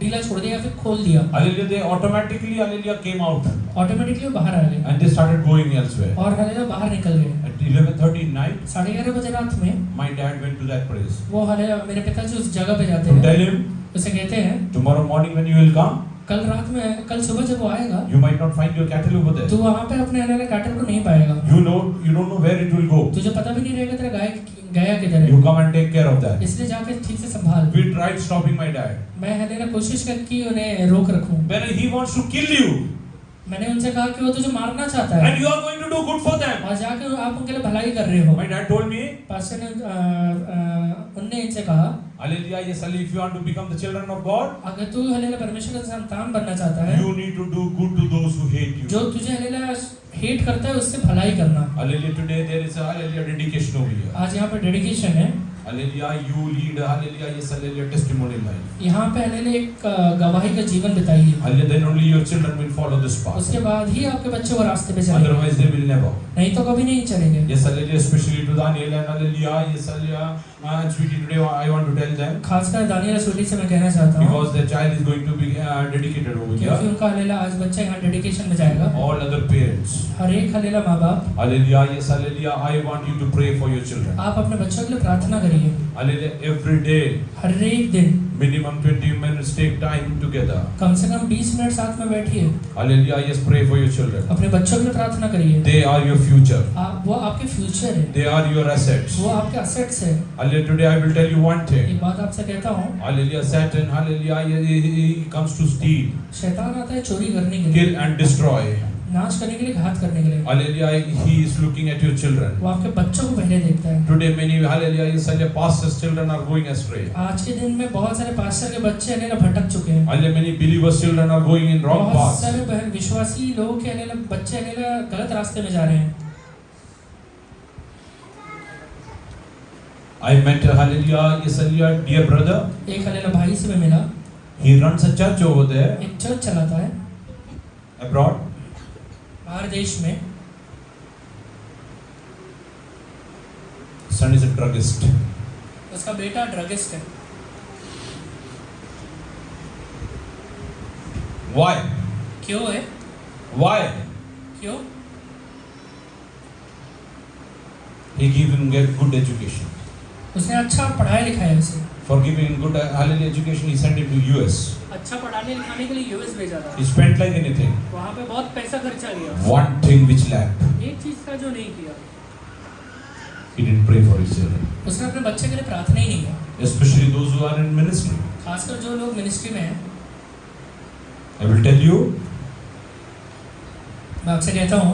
ढीला छोड़ दिया, फिर खोल दिया. Hallelujah, they automatically hallelujah came out automatically वो बाहर आ गए and they started going elsewhere. और हालेलुया बाहर निकल गए. At 11:30 night, 11:30 बजे रात में my dad went to that place. वो हालेलुया मेरे पिताजी उस जगह पे जाते To हैं. tell him, उसे कहते हैं tomorrow morning when you will come, कल रात में, कल सुबह जब वो आएगा, you might not find your cattle over there. तू वहाँ पे अपने हालेलुया कैटल को नहीं पाएगा. You don't know where it will go. तुझे पता भी नहीं रहेगा तेरा गाय गया किधर है. You come and take care of that. इसलिए जाके ठीक से संभाल. We tried stopping my dad. मैं हालेलुया कोशिश कर कि उन्हें रोक रखूं. When he wants to kill you, मैंने उनसे कहा कि वो तुझे मारना चाहता है and you are going to do good for them. और जाके आप उनके लिए भलाई कर रहे हो. My dad told me, pastor ने उनने इनसे कहा, hallelujah, yes, hallelujah, if you want to become the children of God, अगर तू हालेलुया परमेश्वर का संतान बनना चाहता है, you need to do good to those who hate you. जो तुझे हालेलुया हेट करता है उससे भलाई करना. Hallelujah, today there is a hallelujah dedication over here. आज यहाँ पे डेडिकेशन है. Hallelujah, you lead hallelujah, yes, hallelujah, testimony life. यहाँ पे हालेलुया एक गवाही का जीवन बिताइए. Hallelujah, then only your children will follow this path. उसके बाद ही आपके बच्चे वो रास्ते पे चलेंगे. Otherwise they will never. नहीं तो कभी नहीं चलेंगे. Yes, hallelujah, especially to Daniel and hallelujah, yes, hallelujah, and sweetie, today I want to tell them, खासकर दानियल स्वीटी से मैं कहना चाहता हूँ because their child is going to be dedicated over क्योंकि here. उनका हालेलुया आज बच्चा यहाँ डेडिकेशन में जाएगा. All other parents, हर एक हालेलुया माँ बाप, hallelujah, yes, hallelujah, I want you to pray for your children. आप अपने बच्चों के लिए प्रार्थना करिए. Hallelujah, every day, हर एक दिन minimum 20 minutes, take time together. कम से कम 20 मिनट साथ में बैठिए. Hallelujah, yes, pray for your children. अपने बच्चों के लिए प्रार्थना करिए. They are your future. वो आपके फ्यूचर है. They are your assets. वो आपके असेट्स है. Hallelujah, today I will tell you one thing. एक बात आपसे कहता हूँ, Hallelujah, Satan, hallelujah, he comes to steal, शैतान आता है चोरी करने के लिए, kill and destroy. नाश करने के लिए, घात करने के लिए. Hallelujah, he is looking at your children. वो आपके बच्चों को पहले देखता है. Today many, hallelujah, yes, hallelujah, pastors' children are going astray. आज के दिन में बहुत सारे पास्टर के बच्चे हालेलुया भटक चुके हैं. Hallelujah, many believers' children are going in wrong बहुत paths. सारे बहन विश्वासी लोगों के हालेलुया बच्चे हालेलुया गलत रास्ते में जा रहे हैं. I met a hallelujah, yes, hallelujah, dear brother. एक हालेलुया भाई से मैं मिला. He runs a church over there, एक चर्च चलाता है abroad. बाहर देश में. Son is a druggist. उसका बेटा ड्रगिस्ट है. Why? क्यों है? Why? क्यों? He gave him a good education. उसने अच्छा पढ़ाया लिखाया उसे. For giving him good hallelujah education, he sent him to US. अच्छा पढ़ाने लिखाने के लिए यूएस भेजा था. He spent like anything. वहाँ पे बहुत पैसा खर्चा किया. One thing which lacked, एक चीज का जो नहीं किया, he didn't pray for his children. उसने अपने बच्चे के लिए प्रार्थना ही नहीं की. Especially those who are in ministry. खासकर जो लोग मिनिस्ट्री में हैं. I will tell you, मैं आपसे कहता हूँ,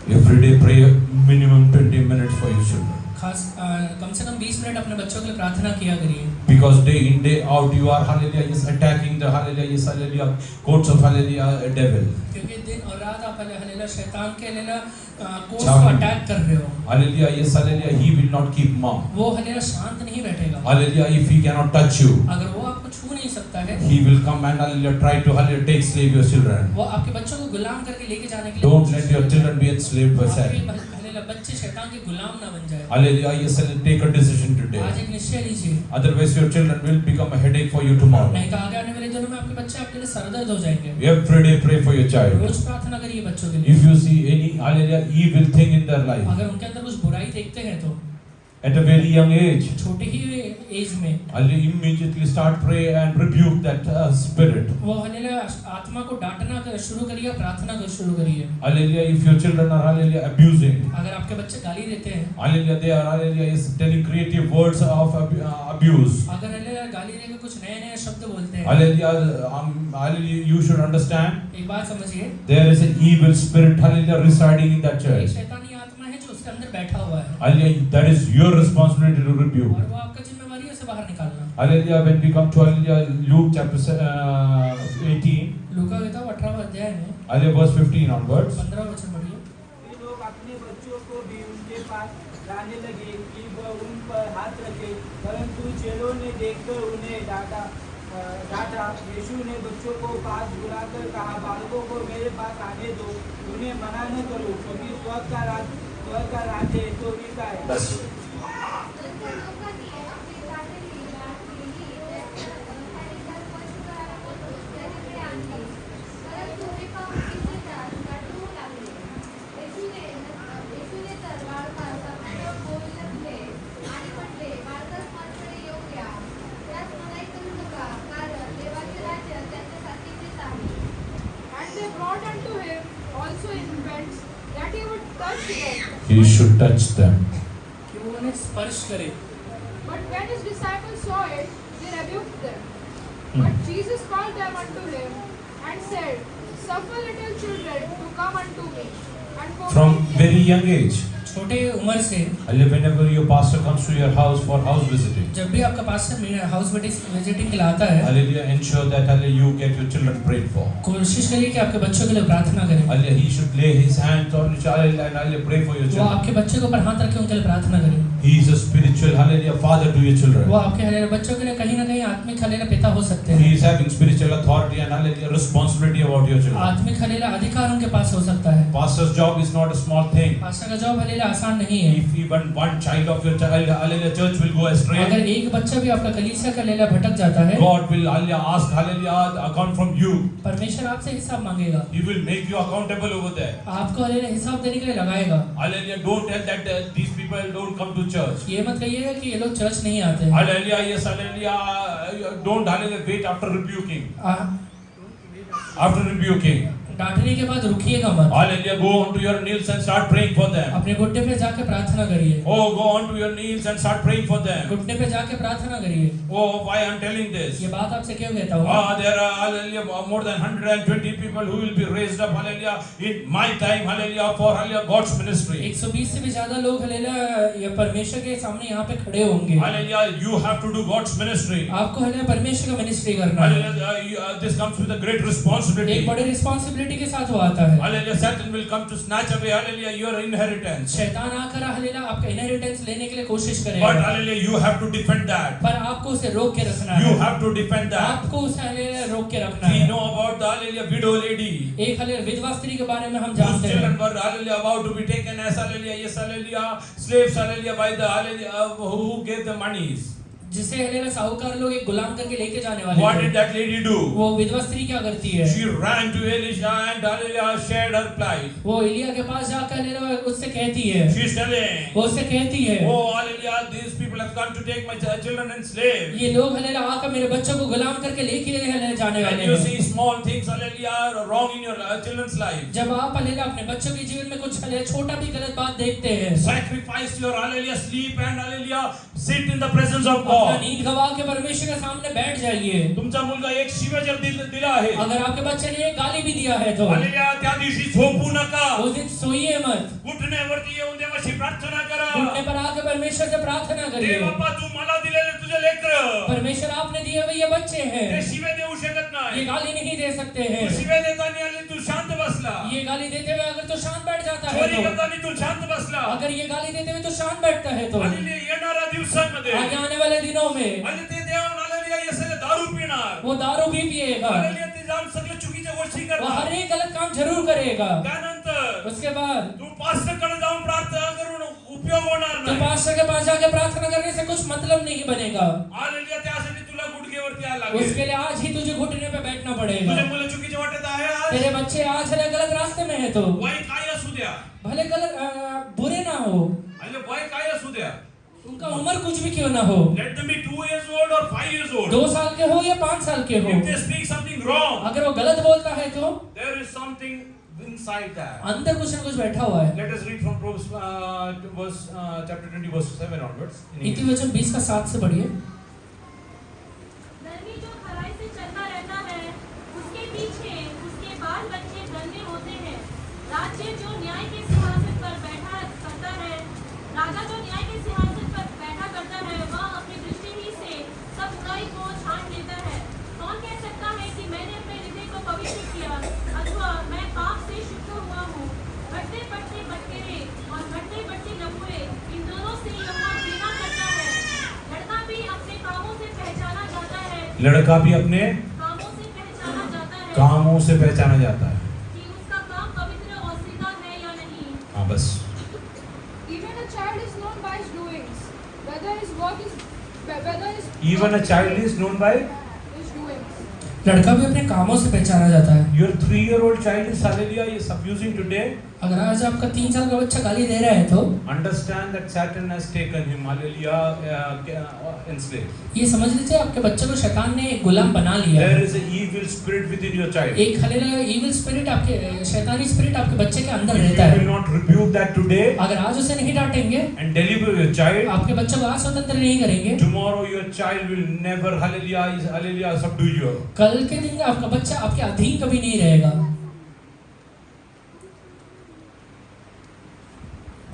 every day pray minimum 20 minutes for your children. कम से कम 20 मिनट अपने बच्चों के लिए प्रार्थना किया करिए. Because day in day out you are hallelujah is attacking the hallelujah is hallelujah courts of hallelujah devil. क्योंकि दिन और रात आप हालेलुया शैतान के हालेलुया कोर्स को अटैक कर रहे हो. Hallelujah, yes, hallelujah, he will not keep mum. वो हालेलुया शांत नहीं बैठेगा. Hallelujah, if he cannot touch you, अगर वो आपको छू नहीं सकता है, he will come and hallelujah try to hallelujah take slave your children. वो आपके बच्चों को गुलाम करके लेके जाने के लिए. Don't let your children be enslaved by Satan. Hallelujah बच्चे शैतान के गुलाम ना बन जाए. Hallelujah, yes, hallelujah, take a decision today. आज एक निश्चय लीजिए. Otherwise your children will become a headache for you tomorrow. नहीं तो आगे आने वाले दिनों में आपके बच्चे आपके लिए सरदर्द हो जाएंगे. Every day pray for your child. रोज प्रार्थना करिए बच्चों के लिए. If you see any hallelujah evil thing in their life, अगर उनके अंदर कुछ बुराई देखते हैं तो at a very young age. छोटे ही एज में Hallelujah, immediately start pray and rebuke that spirit. वो हालेलुया आत्मा को डांटना शुरू करिए, प्रार्थना कर शुरू करिए। Hallelujah, if your children are hallelujah abusing, अगर आपके बच्चे गाली देते हैं, hallelujah, they are hallelujah is telling creative words of abuse. अगर हालेलुया गाली देकर कुछ नए नए शब्द बोलते हैं, Hallelujah, you should understand एक बात समझिए, there is an evil spirit hallelujah residing in that एक church. शैतानी आत्मा है जो उसके अंदर बैठा हुआ है Hallelujah, that is your responsibility to rebuke. और वो आपका जिम्मेवारी है उसे बाहर निकालना। Hallelujah, when we come to hallelujah Luke chapter 18, लूका किताब 18वां अध्याय में hallelujah verse 15 onwards. 15 वचन पढ़िए। ये लोग अपने बच्चों को भी उनके पास लाने लगे कि वह उन पर हाथ रखे, परंतु चेलों ने देखकर उन्हें डांटा। यीशु ने बच्चों को पास बुलाकर कहा, बालकों को मेरे पास आने दो, उन्हें मना न करो, क्योंकि स्वर्ग का राज्य तो इनका है। नंतर लोकांनी आपली झालेली लाट केली, त्याने घर त्याच्याकडे आणली, परंतु हे पाहून किल्लेदार गाठवू लागले. येशूने तर बाळकास आपल्यावर बोलले आणि म्हटले, बाळकास माझ्याकडे येऊ द्या, त्यास मनाई करू नका, कारण देवाचे राज्य त्याच्यासाठीचेच आहे. And they brought unto him also infants, that he would touch them. He should touch them. कि वो उन्हें स्पर्श करे। But when his disciples saw it, they rebuked them. But Jesus called them unto him and said, Suffer little children to come unto me, and From forbid them. very young age. छोटे उम्र से Hallelujah, whenever your pastor comes to your house for house visiting, जब भी आपका पास्टर हाउस विजिटिंग के लिए आता है, hallelujah, ensure that hallelujah you get your children prayed for. कोशिश करिए कि आपके बच्चों के लिए प्रार्थना करें। Hallelujah, he should lay his hands on your child and hallelujah pray for your वो children. आपके बच्चे के ऊपर हाथ रखे उनके लिए प्रार्थना करें। He is a spiritual hallelujah father to your वो children. आपके हालेलुया बच्चों के लिए कहीं ना कहीं आत्मिक हालेलुया पिता हो सकते He हैं। is having spiritual authority and hallelujah responsibility about your children. आत्मिक हालेलुया अधिकार उनके पास हो सकता है। Pastor's job is not a small thing. Pastor का जॉब हालेलुया आसान नहीं है। If even one child of your child hallelujah church will go astray, अगर एक बच्चा भी आपका कलीसिया का हालेलुया भटक जाता है, God will hallelujah ask hallelujah account from you. परमेश्वर आपसे हिसाब मांगेगा। He will make you accountable over there. आपको हालेलुया हिसाब देने के लिए लगाएगा। Hallelujah, don't tell that these people don't come to church. ये मत कहिएगा कि ये लोग चर्च नहीं आते हैं। Hallelujah, yes, hallelujah. Don't hallelujah wait after rebuking. After rebuking. डांटने के बाद रुकिएगा मत। Hallelujah, go on to your knees and start praying for them. अपने घुटने पे जाके प्रार्थना करिए। Oh, go on to your knees and start praying for them. घुटने पे जाके प्रार्थना करिए। Oh, why I'm telling this? ये बात आपसे क्यों कहता हूँ? There are hallelujah more than 120 people who will be raised up hallelujah in my time hallelujah for hallelujah God's ministry. 120 से भी ज्यादा लोग हालेलुया ये परमेश्वर के सामने यहाँ पे खड़े होंगे। Hallelujah, you have to do God's ministry. आपको हालेलुया परमेश्वर का मिनिस्ट्री करना है। Hallelujah, this comes with a great responsibility. एक बड़ी रिस्पांसिबिलिटी के साथ वो आता है। Hallelujah, Satan will come to snatch away hallelujah your inheritance. शैतान आकर हालेलुया आपका इनहेरिटेंस लेने के लिए कोशिश But करेगा। hallelujah, you have to defend that. पर आपको उसे रोक के रखना You है। have to defend that. आपको उसे हालेलुया रोक के रखना We है। know about the hallelujah widow lady. एक हालेलुया विधवा स्त्री के बारे में हम Whose जानते हैं। children were hallelujah about to be taken as hallelujah, yes hallelujah, slaves hallelujah by the hallelujah who gave the monies. जिसे हालेलुया साहूकार लोग एक गुलाम करके लेके जाने वाले What थे। did that lady do? वो विधवा स्त्री क्या करती है? She ran to Elisha and hallelujah shared her plight. वो एलिया के पास जाकर हालेलुया उससे कहती है, She's telling, वो उससे कहती है, oh hallelujah, these people have come to take my children and slaves. ये लोग हालेलुया आकर मेरे बच्चों को गुलाम करके लेके हालेलुया जाने वाले And you हैं। see small things hallelujah are wrong in your children's life. जब आप हालेलुया अपने बच्चों के जीवन में कुछ हालेलुया छोटा भी गलत बात देखते हैं, Sacrifice your hallelujah sleep and hallelujah sit in the presence of अपना God. नींद गवा के परमेश्वर के सामने बैठ जाइए। तुमचा मुलगा एक शिव्या जर दिला आहे अगर आपके बच्चे ने एक गाली भी दिया है तो हालेलुया त्या दिवशी झोपू नका. उस दिन सोइए मत, उठण्यावरती येऊन देवाची प्रार्थना करा. घुटने पर आकर परमेश्वर से प्रार्थना हे करिए। बाप्पा तू मला दिलेले तुझे लेकरं परमेश्वर आपने दिए हुए ये बच्चे हैं, ते शिव्या देऊ शकत ये नाही. गाली नहीं दे सकते हैं। तू शिव्या देताना आले तू शांत बसला. ये गाली देते हुए अगर तो शांत बैठ जाता है चोरी तो, करताना तू शांत बसला. अगर ये गाली देते हुए तो शांत बैठता है तो हालेलुया येणाऱ्या दिवसांमध्ये आगे आने वाले दिनों में आणि ते देऊन हालेलुया ये सगळे दारू पिणार. वो दारू भी पिएगा, हालेलुया ते जाऊन सगळे चुकीच्या गोष्टी वो करणार. हर एक गलत काम जरूर करेगा। त्यानंतर उसके बाद तू पास्टरकडे जाऊन प्रार्थना करून उपयोग होणार तो नाही. पास्टर के पास जाके प्रार्थना करने से कुछ मतलब नहीं बनेगा। हालेलुया त्यासाठी तुला गुडघेवरती यायला लागेल. उसके लिए आज ही तुझे घुटने पे बैठना पड़ेगा। तुझे मुलं चुकीचे वाटत आहे आज. तेरे बच्चे आज हले गलत रास्ते में है तो वय काय असू द्या. भले गलत बुरे ना हो, आणि वय काय असू द्या. तुम उनका उम्र कुछ भी क्यों ना हो, let them be 2 years old or 5 years old. 2 साल के हो या 5 साल के हो, If they speak something wrong, अगर वो गलत बोलता है तो there is something inside that. अंदर कुछ ना कुछ बैठा हुआ है। Let us read from Proverbs chapter 20 verse 7 onwards. in नीति English. वचन 20 का 7 से पढ़िए। धर्मी जो खराई से चलता रहता है, उसके पीछे उसके बाल बच्चे धन्य होते हैं। राज्य जो न्याय के सिंहासन पर बैठा करता है, राजा जो न्याय के सिंहासन पर बैठा करता है, वह अपनी दृष्टि ही से सब बुराई को छांट लेता है। कौन कह सकता है कि मैंने अपने हृदय को पवित्र किया, अथवा मैं पाप से शुद्ध हुआ हूँ? बढ़ते बढ़ते बटकेरे और बढ़ते बढ़ते लबुए, इन दोनों से यहोवा घृणा करता है। लड़का भी अपने कामों से पहचाना जाता है, लड़का भी अपने कामों से पहचाना जाता है कामों से पहचाना जाता है। कि उसका काम पवित्र और सीधा है या नहीं। हाँ बस। Even a child is known by his doings, whether his work is whether his Even a child is known by his doings. लड़का भी अपने कामों से पहचाना जाता है। your 3-year-old child is hallelujah is abusing today. अगर आज आपका 3 साल का बच्चा गाली दे रहा है तो Understand that Satan has taken him hallelujah enslaved. ये समझ लीजिए आपके बच्चे को शैतान ने एक गुलाम बना लिया There है। is an evil spirit within your child. एक हालेलुया इविल स्पिरिट आपके शैतानी स्पिरिट आपके बच्चे के अंदर If रहता you will है। not rebuke that today अगर आज उसे नहीं डांटेंगे, and deliver your child, आपके बच्चे को आज स्वतंत्र नहीं करेंगे, tomorrow your child will never hallelujah subdue you. कल के दिन आपका बच्चा आपके अधीन कभी नहीं रहेगा।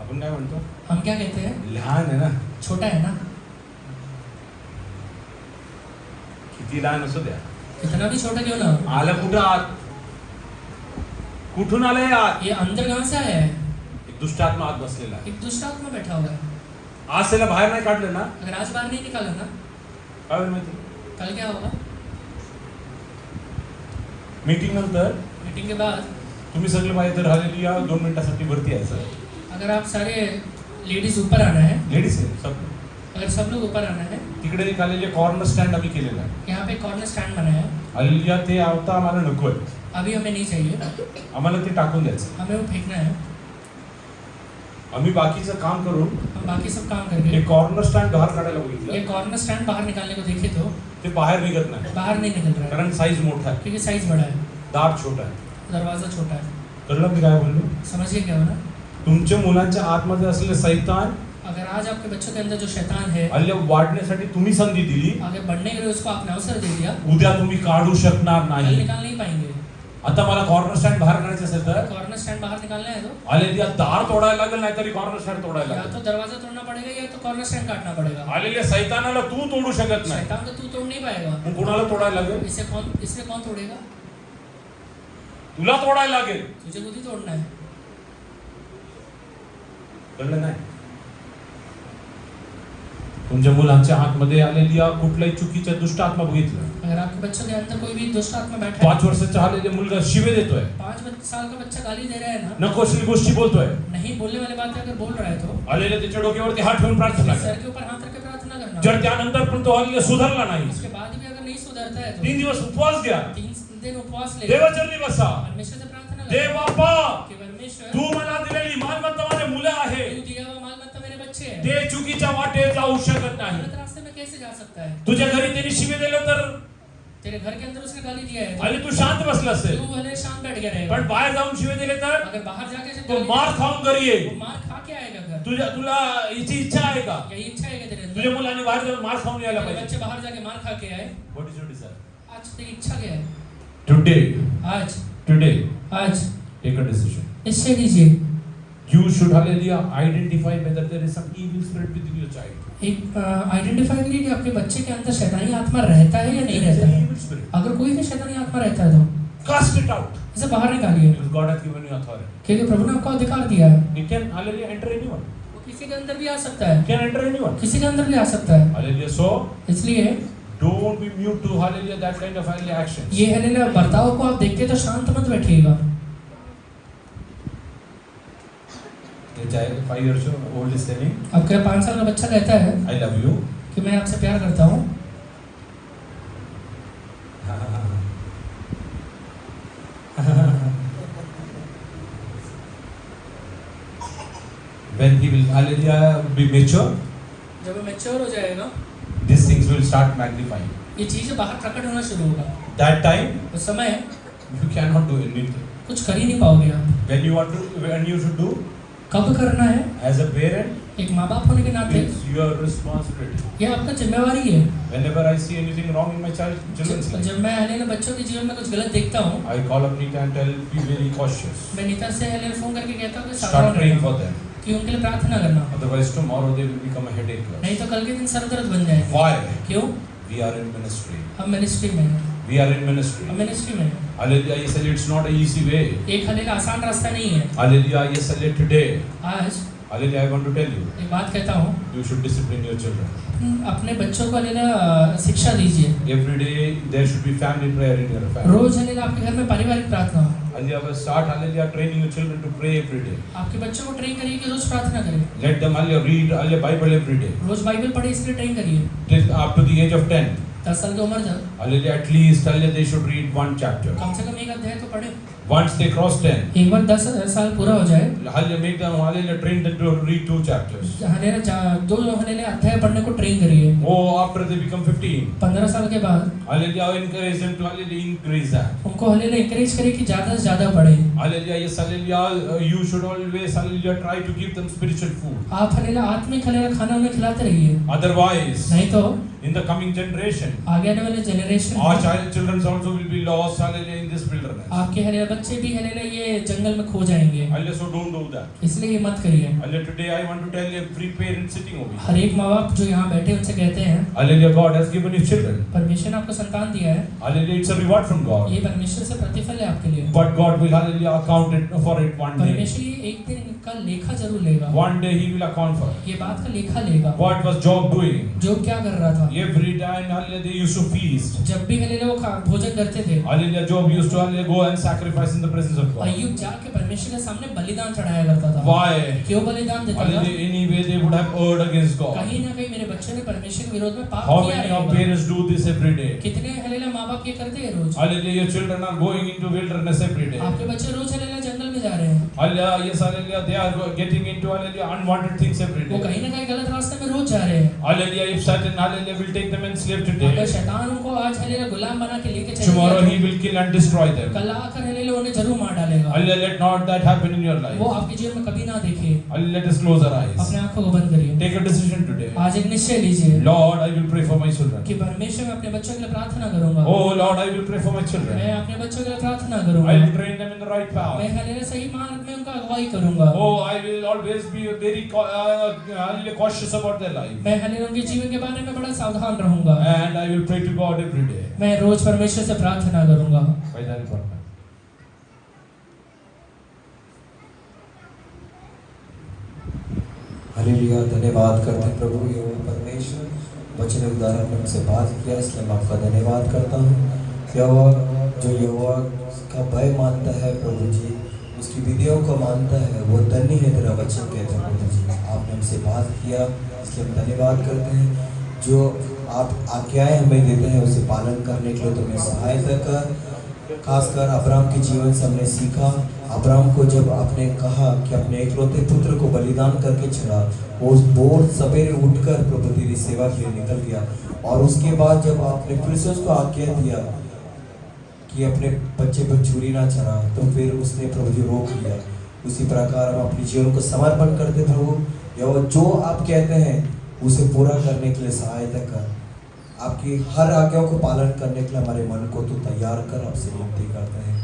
आपण काय म्हणतो? हम क्या कहते हैं? लहान आहे ना, छोटा है ना, किती लहान असू द्या, कितना भी छोटा क्यों ना हो। आलं कुठं आत, कुठून आलंय आत? ये अंदर कहाँ से आया है? एक दुष्ट आत्मा आत बसलेला आहे. एक दुष्ट आत्मा बैठा हुआ है। आज त्याला बाहेर नाही काढलं ना, अगर आज बाहर नहीं निकाला ना, काय होईल माहिती? कल क्या होगा? मीटिंग नंतर मीटिंग के बाद तुम्ही सगळे पाहिजे तर हालेलुया 2 मिनिटासाठी वरती यायचं. अगर आप सारे लेडीज ऊपर आना है, लेडीज आहे सब. अगर सब लोग ऊपर आना है, तिकडे एक हालेलुया कॉर्नर स्टँड आम्ही केलेला आहे. यहाँ पे कॉर्नर स्टैंड बना है। हालेलुया ते आवता आम्हाला नकोय, अभी हमें नहीं चाहिए, आम्हाला ते टाकून द्यायचं. हमें वो फेंकना है। आम्ही बाकीचं काम करून हम बाकी सब काम हे करके कॉर्नर स्टँड बाहेर काढायला ये बघितलं, कॉर्नर स्टैंड बाहर निकालने को देखे तो ते बाहेर निघत नाही बाहर नहीं निकल रहा है, कारण साईज मोठा आहे, क्योंकि साइज बड़ा है, दार छोटा आहे. दरवाजा छोटा है। कळलं मी काय बोललो? समझिए क्या हो ना? तुमच्या मुलांच्या आतमध्ये असलेले सैतान अगर आज आपके बच्चों के अंदर जो शैतान है हल्ले वाढण्यासाठी तुम्ही संधी दिली, आगे बढ़ने के लिए उसको आपने अवसर दे दिया, उद्या तुम्ही काढू शकणार कल नाही. निकाल नहीं पाएंगे। आता मला कॉर्नर स्टँड बाहेर काढायचं असेल तर कॉर्नर स्टैंड बाहर निकालना है तो हालेलुया दार तोडायला लागेल, नाहीतरी कॉर्नर स्टँड तोडायला या लागेल. तो दरवाजा तोड़ना पड़ेगा या तो कॉर्नर स्टैंड काटना पड़ेगा। हालेलुया सैतानाला तू तोडू शकत नाही, शैतान को तू तोड़ नहीं पाएगा। मग कोणाला तोडायला लागेल? इसे कौन तोड़ेगा? तुला तोडायला लागेल. तुझे खुद ही तोड़ना है। कळलं नाही? तुमच्या मुलांच्या आतमध्ये आलेल्या कुठल्याही चुकीच्या दुष्ट आत्मा बघितलं, अगर आपके बच्चों के अंदर कोई भी दुष्ट आत्मा बैठा है, 5 वर्षाचा आलेला मुलगा शिवे देतोय, 5 साल का बच्चा गाली दे रहा है ना, नको असलेली गोष्टी बोलतोय, नहीं बोलने वाली बातें अगर बोल रहा है तो आलेल्या त्याच्या डोक्यावरती हात ठेवून प्रार्थना कर. सर के ऊपर हाथ रख के प्रार्थना करना। जर त्यानंतर पण तो आलेला सुधारला नाही, उसके बाद भी अगर नहीं सुधरता है तो 3 दिवस उपवास घ्या, 3 दिन उपवास ले, देवाचरणी बसा. परमेश्वर से प्रार्थना देव करो बाप्पा, कि परमेश्वर तू मला दिलेली मालमत्ता माझे मुलं आहे, तू दिया हुआ मालमत्ता मेरे बच्चे हैं, ते चुकीच्या वाटे जाऊ शकत नाही. गलत रास्ते में कैसे जा सकता है? तुझ्या घरी त्यांनी शिवे दिलं तर तेरे घर के अंदर उसने गाली दिया है आणि तू शांत बसला तो असेल, तू भले शांत बैठ गया रहेगा, पण बाहेर जाऊन शिवे दिले तर अगर बाहर जाके से तो गाली मार दे, खाऊन घरी ये. वो मार खा के आएगा घर। तुला याची इच्छा आहे का? यही इच्छा है क्या तेरे अंदर? तुझ्या मुलांनी बाहेर जाऊन मार खाऊन यायला तेरे पाहिजे. बच्चे बाहर जाके मार खा के आए, व्हॉट इज युअर डिझायर? आज तेरी इच्छा क्या है? टुडे आज टेक अ डिसिजन. निश्चय लीजिए। You should hallelujah identify whether there is some evil spirit within your child. एक आइडेंटिफाई करिए कि आपके बच्चे के अंदर शैतानी आत्मा रहता है या नहीं There is रहता an है। evil spirit. अगर कोई भी शैतानी आत्मा रहता है तो Cast it out. इसे बाहर निकालिए, Because God has given you authority. क्योंकि प्रभु ने आपको अधिकार दिया है। It can hallelujah enter anyone. वो किसी के अंदर भी आ सकता है, It can enter anyone. किसी के अंदर भी आ सकता है। Hallelujah. So इसलिए don't be mute to hallelujah that kind of hallelujah actions. ये हालेलुया बर्ताव को आप देखते तो शांत मत बैठिएगा। The child 5 years old is saying, आपका 5 साल का बच्चा कहता है I love you. कि मैं आपसे प्यार करता हूँ, When he will hallelujah be mature, जब वो मैच्योर हो जाएगा, these things will start magnifying. ये चीजें बाहर प्रकट होना शुरू होगा। That time, उस समय you cannot do anything. कुछ कर ही नहीं पाओगे आप। When you should do, कब करना है? as a parent, एक माँ बाप होने के नाते it's your responsibility. ये आपका जिम्मेवारी है। Whenever I see anything wrong in my children's life, जब मैं हेलेना बच्चों के जीवन में कुछ गलत देखता हूँ, I call up Nita and tell, be very cautious. मैं नीता से हेलेना फोन करके कहता हूँ कि Start सावधान praying रहना, for them. कि उनके लिए प्रार्थना करना, Otherwise, tomorrow they will become a headache to us. नहीं तो कल के दिन सर दर्द बन जाएगा। Why? क्यों? We are in ministry. हम मिनिस्ट्री में हैं, We are in ministry. हम मिनिस्ट्री में हैं। Hallelujah. Yes, it's not an easy way. एक हेलेना आसान रास्ता नहीं है। Hallelujah. Yes, today. आज Hallelujah. I want to tell you, एक बात कहता हूँ, you should discipline your children. अपने बच्चों को हेलेना शिक्षा दीजिए। Every day there should be family prayer in your family. रोज हेलेना आपके घर में पारिवारिक प्रार्थना हो। Hallelujah. Start, hallelujah, training your children to pray every day. आपके बच्चों को ट्रेन करिए कि रोज प्रार्थना करें, Let them, hallelujah, read, hallelujah, Bible every day. रोज बाइबल पढ़े, इसलिए ट्रेन करिए। Till up to the age of 10. 10 साल की उम्र तक Hallelujah. At least, hallelujah, they should read one chapter. कम से कम एक अध्याय तो पढ़े। Once they cross 10, एक बार 10 साल पूरा हो जाए, hallelujah, make them, hallelujah, train them to read 2 chapters. Helena 2 Helena अध्याय पढ़ने को ट्रेन करिए। Oh, after they become 15, 15 साल के बाद hallelujah, encourage them to, hallelujah, increase that. उनको हेलेना इंकरेज करिए कि ज्यादा से ज्यादा पढ़े। Hallelujah. Yes, hallelujah. You should always, hallelujah, try to give them spiritual food. आप हेलेना आत्मिक हेलेना खाना उन्हें खिलाते रहिए, Otherwise, नहीं तो in the coming generation, आगे आने वाले generation our children also will be lost, hallelujah, in this wilderness. आपके हेलेना बच्चे भी हेलेना ये जंगल में खो जाएंगे, Hallelujah. So don't do that. इसलिए ये मत करिए। Hallelujah. Today I want to tell every parent sitting over her here. एक माँ बाप जो यहाँ बैठे उनसे कहते हैं, Hallelujah. God has given you children. परमेश्वर ने आपको संतान दिया है, Hallelujah. It's a reward from God. ये परमेश्वर से प्रतिफल है आपके लिए। But God will, hallelujah, account it for it one day. परमेश्वर ये एक दिन का लेखा जरूर लेगा, One day He will account for it. ये बात का लेखा लेगा। What was Job doing? जो क्या कर रहा था, Every time, hallelujah, they used to feast. जब भी हेलेना वो भोजन करते थे, Hallelujah. Job used to, hallelujah, go and sacrifice in the presence of God. अय्यूब जाके परमेश्वर के सामने बलिदान चढ़ाया करता था। Why? क्यों बलिदान देता था? Hallelujah. Anyway, they would have erred against God. कहीं ना कहीं मेरे बच्चों ने परमेश्वर के विरोध में पाप How किया many of रहेगा। parents do this every day? कितने हेलेना माँ बाप ये करते हैं रोज? Hallelujah. Your children are going into wilderness every day. आपके बच्चे रोज हेलेना जंगल में जा रहे हैं, Hallelujah. Yes, hallelujah. They are getting into, hallelujah, unwanted things every वो day. कहीं ना कहीं गलत रास्ते में रोज जा रहे हैं। Hallelujah. If Satan, hallelujah, will take them and slave अगर today, शैतान उनको आज हेलेना गुलाम बना के लेके tomorrow चलेगा, he will kill and destroy them. कल आकर हेलेना उन्हें जरूर मार डालेगा। Hallelujah. Let not that happen in your वो life. आपके जीवन में कभी ना देखे। Hallelujah. Let us close our eyes. अपने आंखों को बंद करिए। Take a decision today. आज एक निश्चय लीजिए Lord, I will pray for my children. कि परमेश्वर मैं अपने बच्चों के लिए प्रार्थना करूंगा। Oh Lord, I will pray for my children. मैं अपने बच्चों के लिए प्रार्थना I करूंगा। will train them in the right path. मैं हेलेना सही मार्ग में उनका अगुवाई करूंगा। Oh, I will always be very cautious about their life. मैं हेलेना उनके जीवन के बारे में बड़ा सावधान रहूंगा। And I will pray to God every day. मैं रोज परमेश्वर से प्रार्थना करूंगा। Final prayer. हालेलुया। धन्यवाद करते हैं प्रभु यहोवा परमेश्वर, वचन उद्धार आपने हमसे बात किया, इसलिए मैं आपका धन्यवाद करता हूँ। यहोवा जो यहोवा का भय मानता है प्रभु जी, उसकी विधियों को मानता है, वो धन्य है तेरा वचन कहते हैं प्रभु जी। आपने हमसे बात किया, इसलिए हम धन्यवाद करते हैं। जो आप आज्ञाएं हमें देते हैं उसे पालन करने के लिए तुम्हें सहायता कर। खासकर अब्राहम के जीवन से हमने सीखा, अब्राहम को जब आपने कहा कि अपने एकलौते पुत्र को बलिदान करके चढ़ा, वो भोर सवेरे उठकर प्रभु तेरी सेवा के लिए निकल गया। और उसके बाद जब आपने फिर से उसको आज्ञा दिया कि अपने बच्चे पर छुरी ना चढ़ा, तो फिर उसने प्रभु जी रोक लिया। उसी प्रकार हम अपने जीवन को समर्पण करते प्रभु, या जो आप कहते हैं उसे पूरा करने के लिए सहायता कर। आपकी हर आज्ञाओं को पालन करने के लिए हमारे मन को तो तैयार कर, आपसे विनती करते हैं।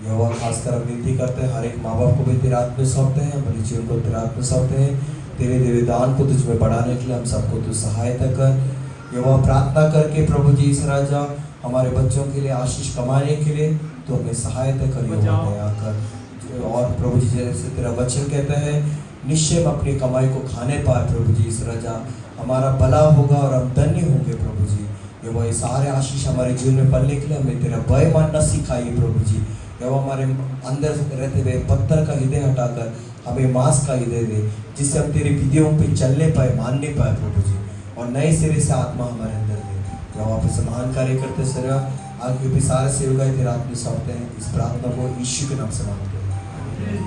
यहोवा खासकर हम विनती करते हैं, हर एक माँ बाप को भी तेरे हाथ में सौंपते हैं, हमारे जीवन को तेरे हाथ में सौंपते हैं। तेरे देवदान को तुझमें बढ़ाने के लिए हम सबको तू सहायता कर। यहोवा प्रार्थना करके प्रभु जी इस राजा हमारे बच्चों के लिए आशीष कमाने के लिए तो हमें सहायता कर, यहोवा दया कर। और प्रभु जी जैसे तेरा वचन कहता है, निश्चय हम अपनी कमाई को खाने पाए प्रभु जी, इस राजा हमारा भला होगा और हम धन्य होंगे प्रभु जी। ये वही सारे आशीष हमारे जीवन में पलने के लिए हमें तेरा भय मानना सिखाइए प्रभु जी। ये वो हमारे अंदर रहते हुए पत्थर का हृदय हटाकर हमें मांस का हृदय दे, जिससे हम तेरी विधियों पे चलने पाए, मानने पाए प्रभु जी, और नए सिरे से आत्मा हमारे अंदर दे। ये वापस महान कार्य करते सर आगे भी सारे सेवकाई तेरे हाथ में सौंपते हैं। इस प्रार्थना को यीशु के नाम से मांगते हैं।